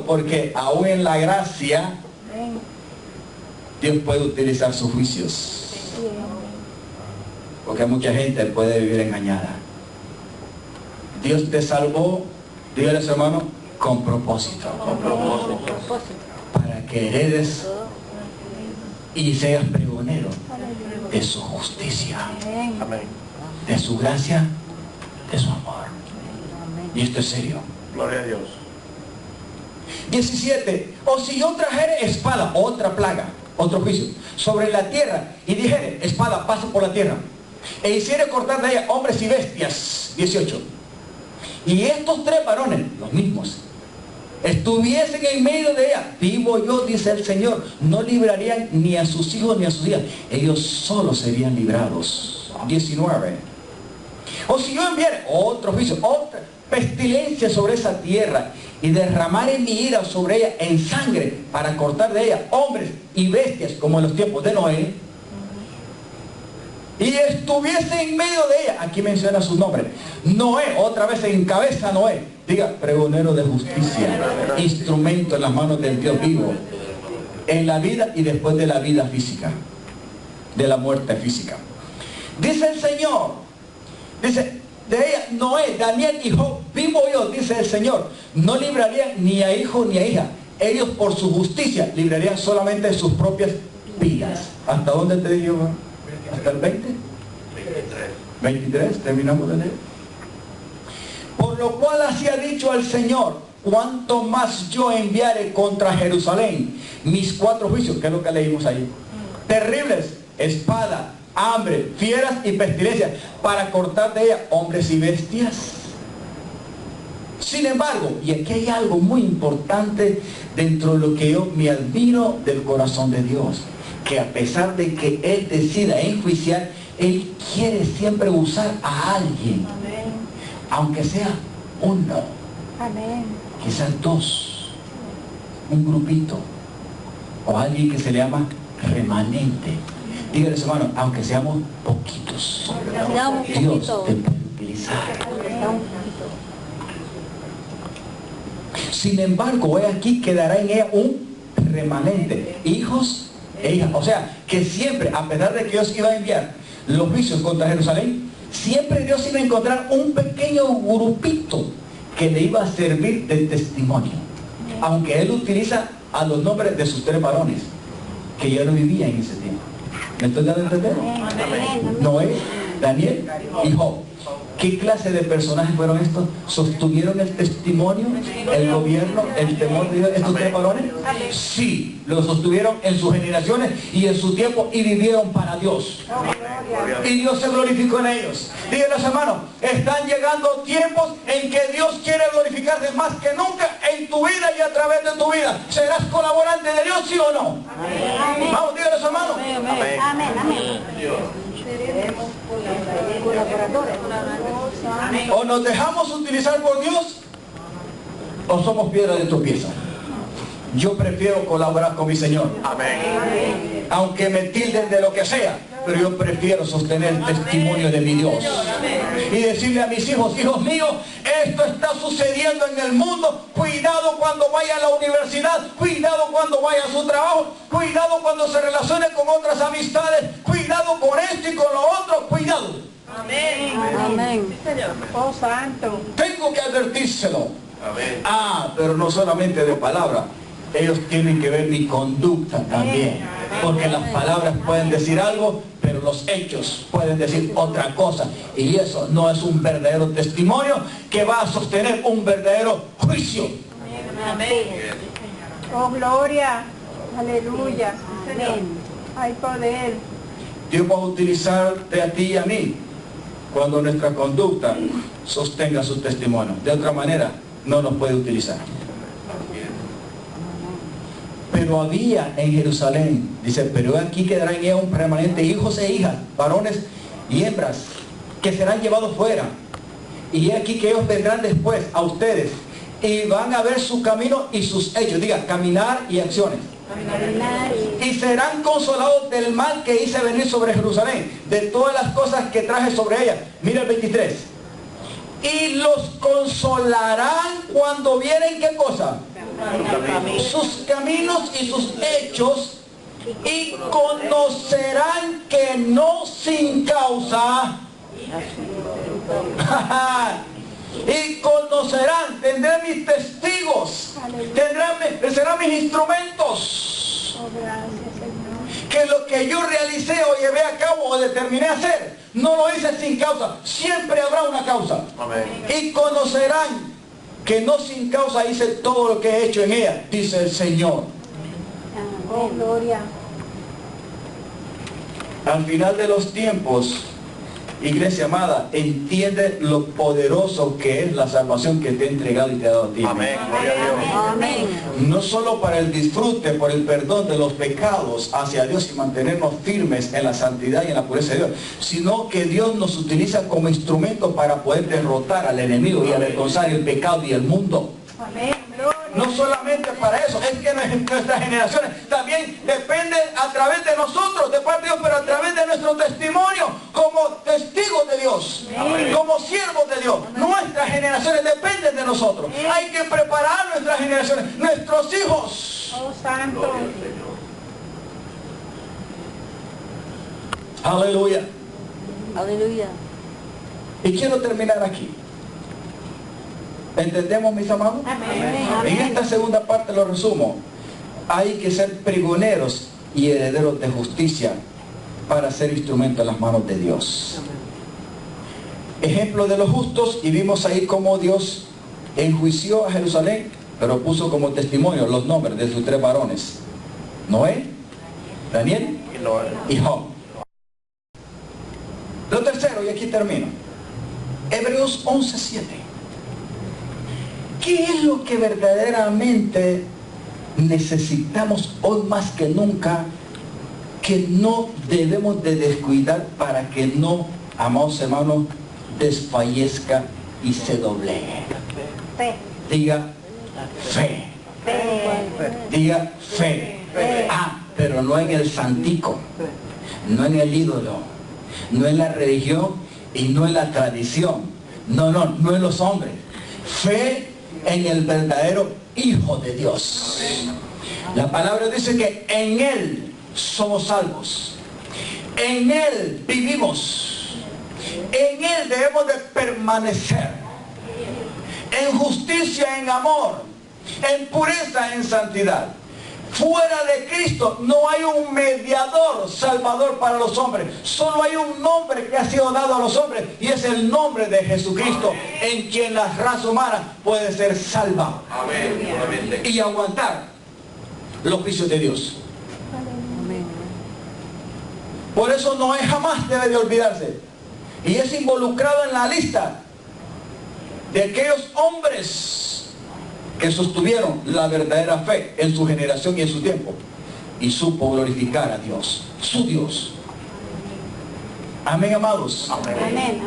porque aún en la gracia Dios puede utilizar sus juicios. Porque mucha gente puede vivir engañada. Dios te salvó, dígale a su hermano, con propósito. Con propósito. Para que heredes y seas pregonero de su justicia, Amén. de su gracia, de su amor. Y esto es serio. Gloria a Dios. 17. O si yo trajere espada, otra plaga, otro juicio, sobre la tierra, y dijere, espada, paso por la tierra, e hiciere cortar de ella hombres y bestias. 18. Y estos tres varones, los mismos, estuviesen en medio de ella, vivo yo, dice el Señor, no librarían ni a sus hijos ni a sus hijas, ellos solos serían librados. 19. O si yo enviare otro juicio, otra pestilencia sobre esa tierra, y derramare mi ira sobre ella en sangre, para cortar de ella hombres y bestias, como en los tiempos de Noé, y estuviese en medio de ella, aquí menciona su nombre, Noé, otra vez encabeza Noé, diga, pregonero de justicia, instrumento en las manos del Dios vivo, en la vida y después de la vida física, de la muerte física. Dice el Señor, dice, de ella, Noé, Daniel y Job, vivo yo, dice el Señor, no librarían ni a hijo ni a hija, ellos por su justicia librarían solamente sus propias vidas. ¿Hasta dónde te digo? ¿Hasta el 20? 23. 23, terminamos de leer. Por lo cual así ha dicho el Señor: cuanto más yo enviaré contra Jerusalén mis 4 juicios, que es lo que leímos ahí, terribles, espada, hambre, fieras y pestilencias, para cortar de ella hombres y bestias. Sin embargo, y aquí hay algo muy importante dentro de lo que yo me admiro del corazón de Dios, que a pesar de que Él decida enjuiciar, Él quiere siempre usar a alguien, Amén. aunque sea uno, Amén. quizás 2, un grupito, o alguien que se le llama remanente. Dígale, hermano, aunque seamos poquitos, Seamos Dios poquitos. te puede utilizar. Sin embargo, he aquí quedará en ella un remanente, hijos e hijas. O sea, que siempre, a pesar de que Dios iba a enviar los juicios contra Jerusalén, siempre Dios iba a encontrar un pequeño grupito que le iba a servir de testimonio. Aunque Él utiliza a los nombres de sus 3 varones, que ya no vivían en ese tiempo. ¿Me estoy dando a entender? Noé, Daniel y Job. ¿Qué clase de personajes fueron estos? ¿Sostuvieron el testimonio, el gobierno, el temor de Dios, estos 3 varones? Sí, lo sostuvieron en sus generaciones y en su tiempo, y vivieron para Dios. Y Dios se glorificó en ellos. Díganles, hermanos, están llegando tiempos en que Dios quiere glorificarse más que nunca en tu vida y a través de tu vida. ¿Serás colaborante de Dios, sí o no? Vamos, díganles, hermanos. O nos dejamos utilizar por Dios, o somos piedra de tropiezo. Yo prefiero colaborar con mi Señor. Amén. Aunque me tilden de lo que sea, pero yo prefiero sostener el testimonio de mi Dios. Y decirle a mis hijos: hijos míos, esto está sucediendo en el mundo. Cuidado cuando vaya a la universidad, cuidado cuando vaya a su trabajo, cuidado cuando se relacione con otras amistades, cuidado con esto y con lo otro, cuidado. Amén. Amén. Oh santo. Tengo que advertírselo. Amén. Pero no solamente de palabra. Ellos tienen que ver mi conducta también. Porque las palabras pueden decir algo, pero los hechos pueden decir otra cosa. Y eso no es un verdadero testimonio que va a sostener un verdadero juicio. Amén. Oh gloria. Aleluya. Amén. Hay poder. Dios va a utilizarte a ti y a mí cuando nuestra conducta sostenga su testimonio. De otra manera, no nos puede utilizar. Pero había en Jerusalén, dice, pero aquí quedarán en ella un remanente, hijos e hijas, varones y hembras, que serán llevados fuera. Y he aquí que ellos vendrán después a ustedes, y van a ver su camino y sus hechos. Diga, caminar y acciones. Y serán consolados del mal que hice venir sobre Jerusalén, de todas las cosas que traje sobre ella. Mira el 23. Y los consolarán cuando vieren, ¿qué cosa? Sus caminos y sus hechos, y conocerán que no sin causa. Y conocerán, tendrán mis testigos, serán mis instrumentos. Oh gracias, Señor. Que lo que yo realicé o llevé a cabo o determiné hacer, no lo hice sin causa. Siempre habrá una causa. Amén. Y conocerán que no sin causa hice todo lo que he hecho en ella, dice el Señor. Oh gloria. Al final de los tiempos, iglesia amada, entiende lo poderoso que es la salvación que te ha entregado y te ha dado a ti. Amén. Gloria a Dios. Amén. No solo para el disfrute, por el perdón de los pecados hacia Dios y mantenernos firmes en la santidad y en la pureza de Dios, sino que Dios nos utiliza como instrumento para poder derrotar al enemigo y avergonzar el pecado y el mundo. Amén. Gloria. No solamente para eso, es que nuestras generaciones también dependen a través de nosotros, de parte de Dios, pero a través de nuestro testimonio, como testigos de Dios, como siervos de Dios. Nuestras generaciones dependen de nosotros. Hay que preparar nuestras generaciones, nuestros hijos. Oh santo. Aleluya. Aleluya. Y quiero terminar aquí. ¿Entendemos, mis amados? Amén. En esta segunda parte lo resumo. Hay que ser pregoneros y herederos de justicia para ser instrumento en las manos de Dios. ejemplo de los justos, y vimos ahí cómo Dios enjuició a Jerusalén, pero puso como testimonio los nombres de sus 3 varones: Noé, Daniel y Job. Lo tercero, y aquí termino, Hebreos 11:7. ¿Qué es lo que verdaderamente necesitamos hoy más que nunca, que no debemos de descuidar para que no, amados hermanos, desfallezca y se doblegue? Fe. Diga fe. Diga fe. Pero no en el santico, no en el ídolo, no en la religión y no en la tradición. No en los hombres. Fe en el verdadero Hijo de Dios. La palabra dice que en Él somos salvos, en Él vivimos, en Él debemos de permanecer, en justicia, en amor, en pureza, en santidad. Fuera de Cristo no hay un mediador salvador para los hombres. Solo hay un nombre que ha sido dado a los hombres, y es el nombre de Jesucristo, en quien la raza humana puede ser salva. Amén. Y aguantar los juicios de Dios. Por eso Noé jamás debe de olvidarse, y es involucrado en la lista de aquellos hombres que sostuvieron la verdadera fe en su generación y en su tiempo, y supo glorificar a Dios, su Dios. Amén, amados. Amén.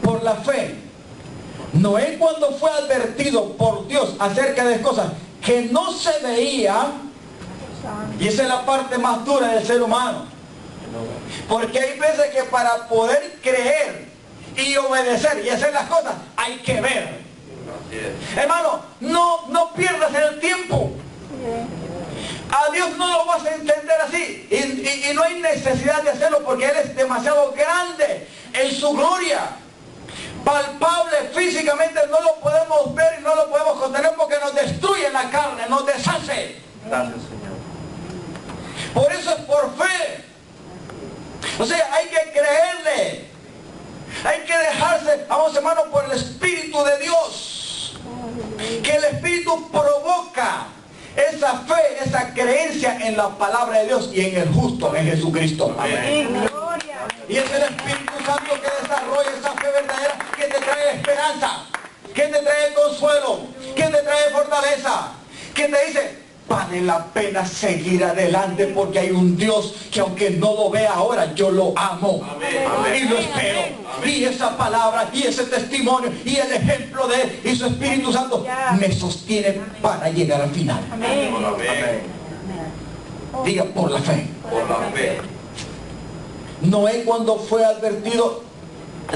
Por la fe, Noé, cuando fue advertido por Dios acerca de cosas que no se veía, y esa es la parte más dura del ser humano, porque hay veces que para poder creer y obedecer y hacer las cosas hay que ver. Hermano, no pierdas el tiempo. A Dios no lo vas a entender así, y no hay necesidad de hacerlo, porque Él es demasiado grande en su gloria, palpable físicamente. No lo podemos ver y no lo podemos contener, porque nos destruye la carne, nos deshace. Gracias, Señor. Por eso es por fe. O sea, hay que creerle, hay que dejarse, vamos hermanos, por el Espíritu de Dios, que el Espíritu provoca esa fe, esa creencia en la palabra de Dios y en el justo, en Jesucristo. Amén. Y es el Espíritu Santo que desarrolla esa fe verdadera, que te trae esperanza, que te trae consuelo, que te trae fortaleza, que te dice: vale la pena seguir adelante, porque hay un Dios que, aunque no lo vea ahora, yo lo amo. Y lo espero. Y esa palabra, y ese testimonio, y el ejemplo de Él y su Espíritu Santo me sostiene para llegar al final. Amén. Diga: por la fe. Por la fe. Noé, cuando fue advertido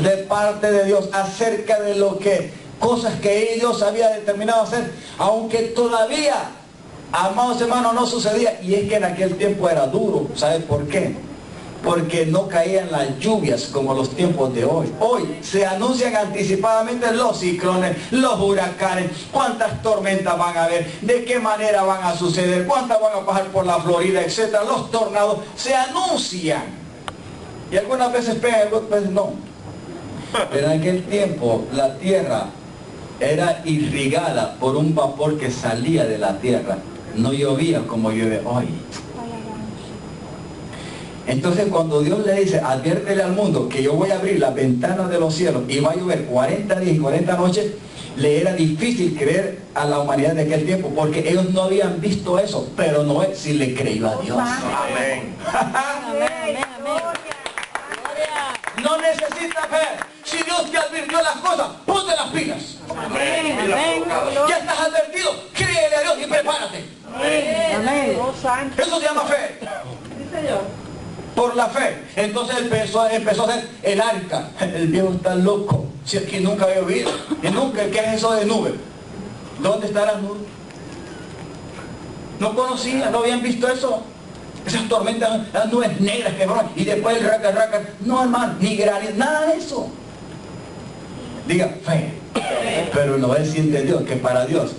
de parte de Dios acerca de lo que, cosas que Dios había determinado hacer, aunque todavía, amados hermanos, no sucedía. Y es que en aquel tiempo era duro. ¿Sabe por qué? Porque no caían las lluvias como los tiempos de hoy. Hoy se anuncian anticipadamente los ciclones, los huracanes, cuántas tormentas van a haber, de qué manera van a suceder, cuántas van a pasar por la Florida, etcétera. Los tornados se anuncian. Y algunas veces pegan, algunas veces no. Pero en aquel tiempo la tierra era irrigada por un vapor que salía de la tierra. No llovía como llueve hoy. Entonces, cuando Dios le dice: adviértele al mundo que yo voy a abrir las ventanas de los cielos y va a llover 40 días y 40 noches, le era difícil creer a la humanidad de aquel tiempo, porque ellos no habían visto eso. Pero Noé sí le creyó a Dios. Amén. No necesitas ver. Si Dios te advirtió las cosas, ponte las pilas. Amén. Ya estás advertido, créele a Dios y prepárate. Eso se llama fe. Por la fe. Entonces empezó a hacer el arca. El viejo está loco. Si aquí nunca había oído. Y nunca, ¿qué es eso de nube? ¿Dónde está la nube? No conocían, no habían visto eso. Esas tormentas, las nubes negras que van, y después el raca. No, hermano, ni granizo, nada de eso. Diga, fe. Pero no es entendió que para Dios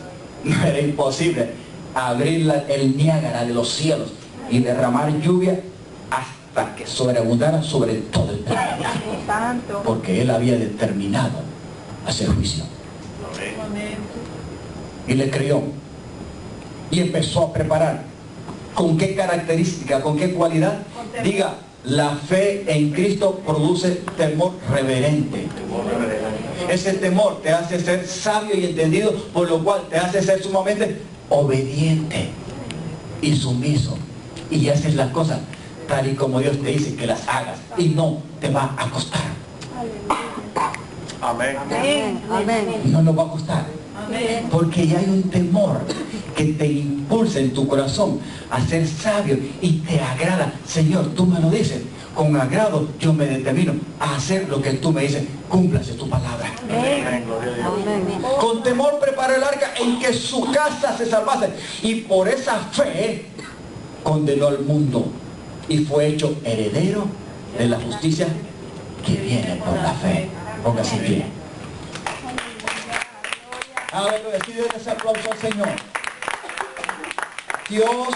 no era imposible abrir el Niágara de los cielos y derramar lluvia hasta que sobreabundara sobre todo el planeta. Santo. Porque él había determinado hacer juicio. Amén. Y le creyó. Y empezó a preparar. ¿Con qué característica? ¿Con qué cualidad? Diga, la fe en Cristo produce temor reverente. Ese temor te hace ser sabio y entendido, por lo cual te hace ser sumamente obediente y sumiso. Y haces las cosas tal y como Dios te dice que las hagas. Y no te va a costar. Amén. Amén. Amén. No nos va a costar. Amén. Porque ya hay un temor que te impulsa en tu corazón a ser sabio y te agrada. Señor, tú me lo dices. Con agrado yo me determino a hacer lo que tú me dices. Cúmplase tu palabra. Amén. Gloria a Dios. Amén. Con temor preparó el arca en que su casa se salvase. Y por esa fe condenó al mundo. Y fue hecho heredero de la justicia que viene por la fe. Póngase en pie. Aleluya. Sí, denle ese aplauso al Señor. Dios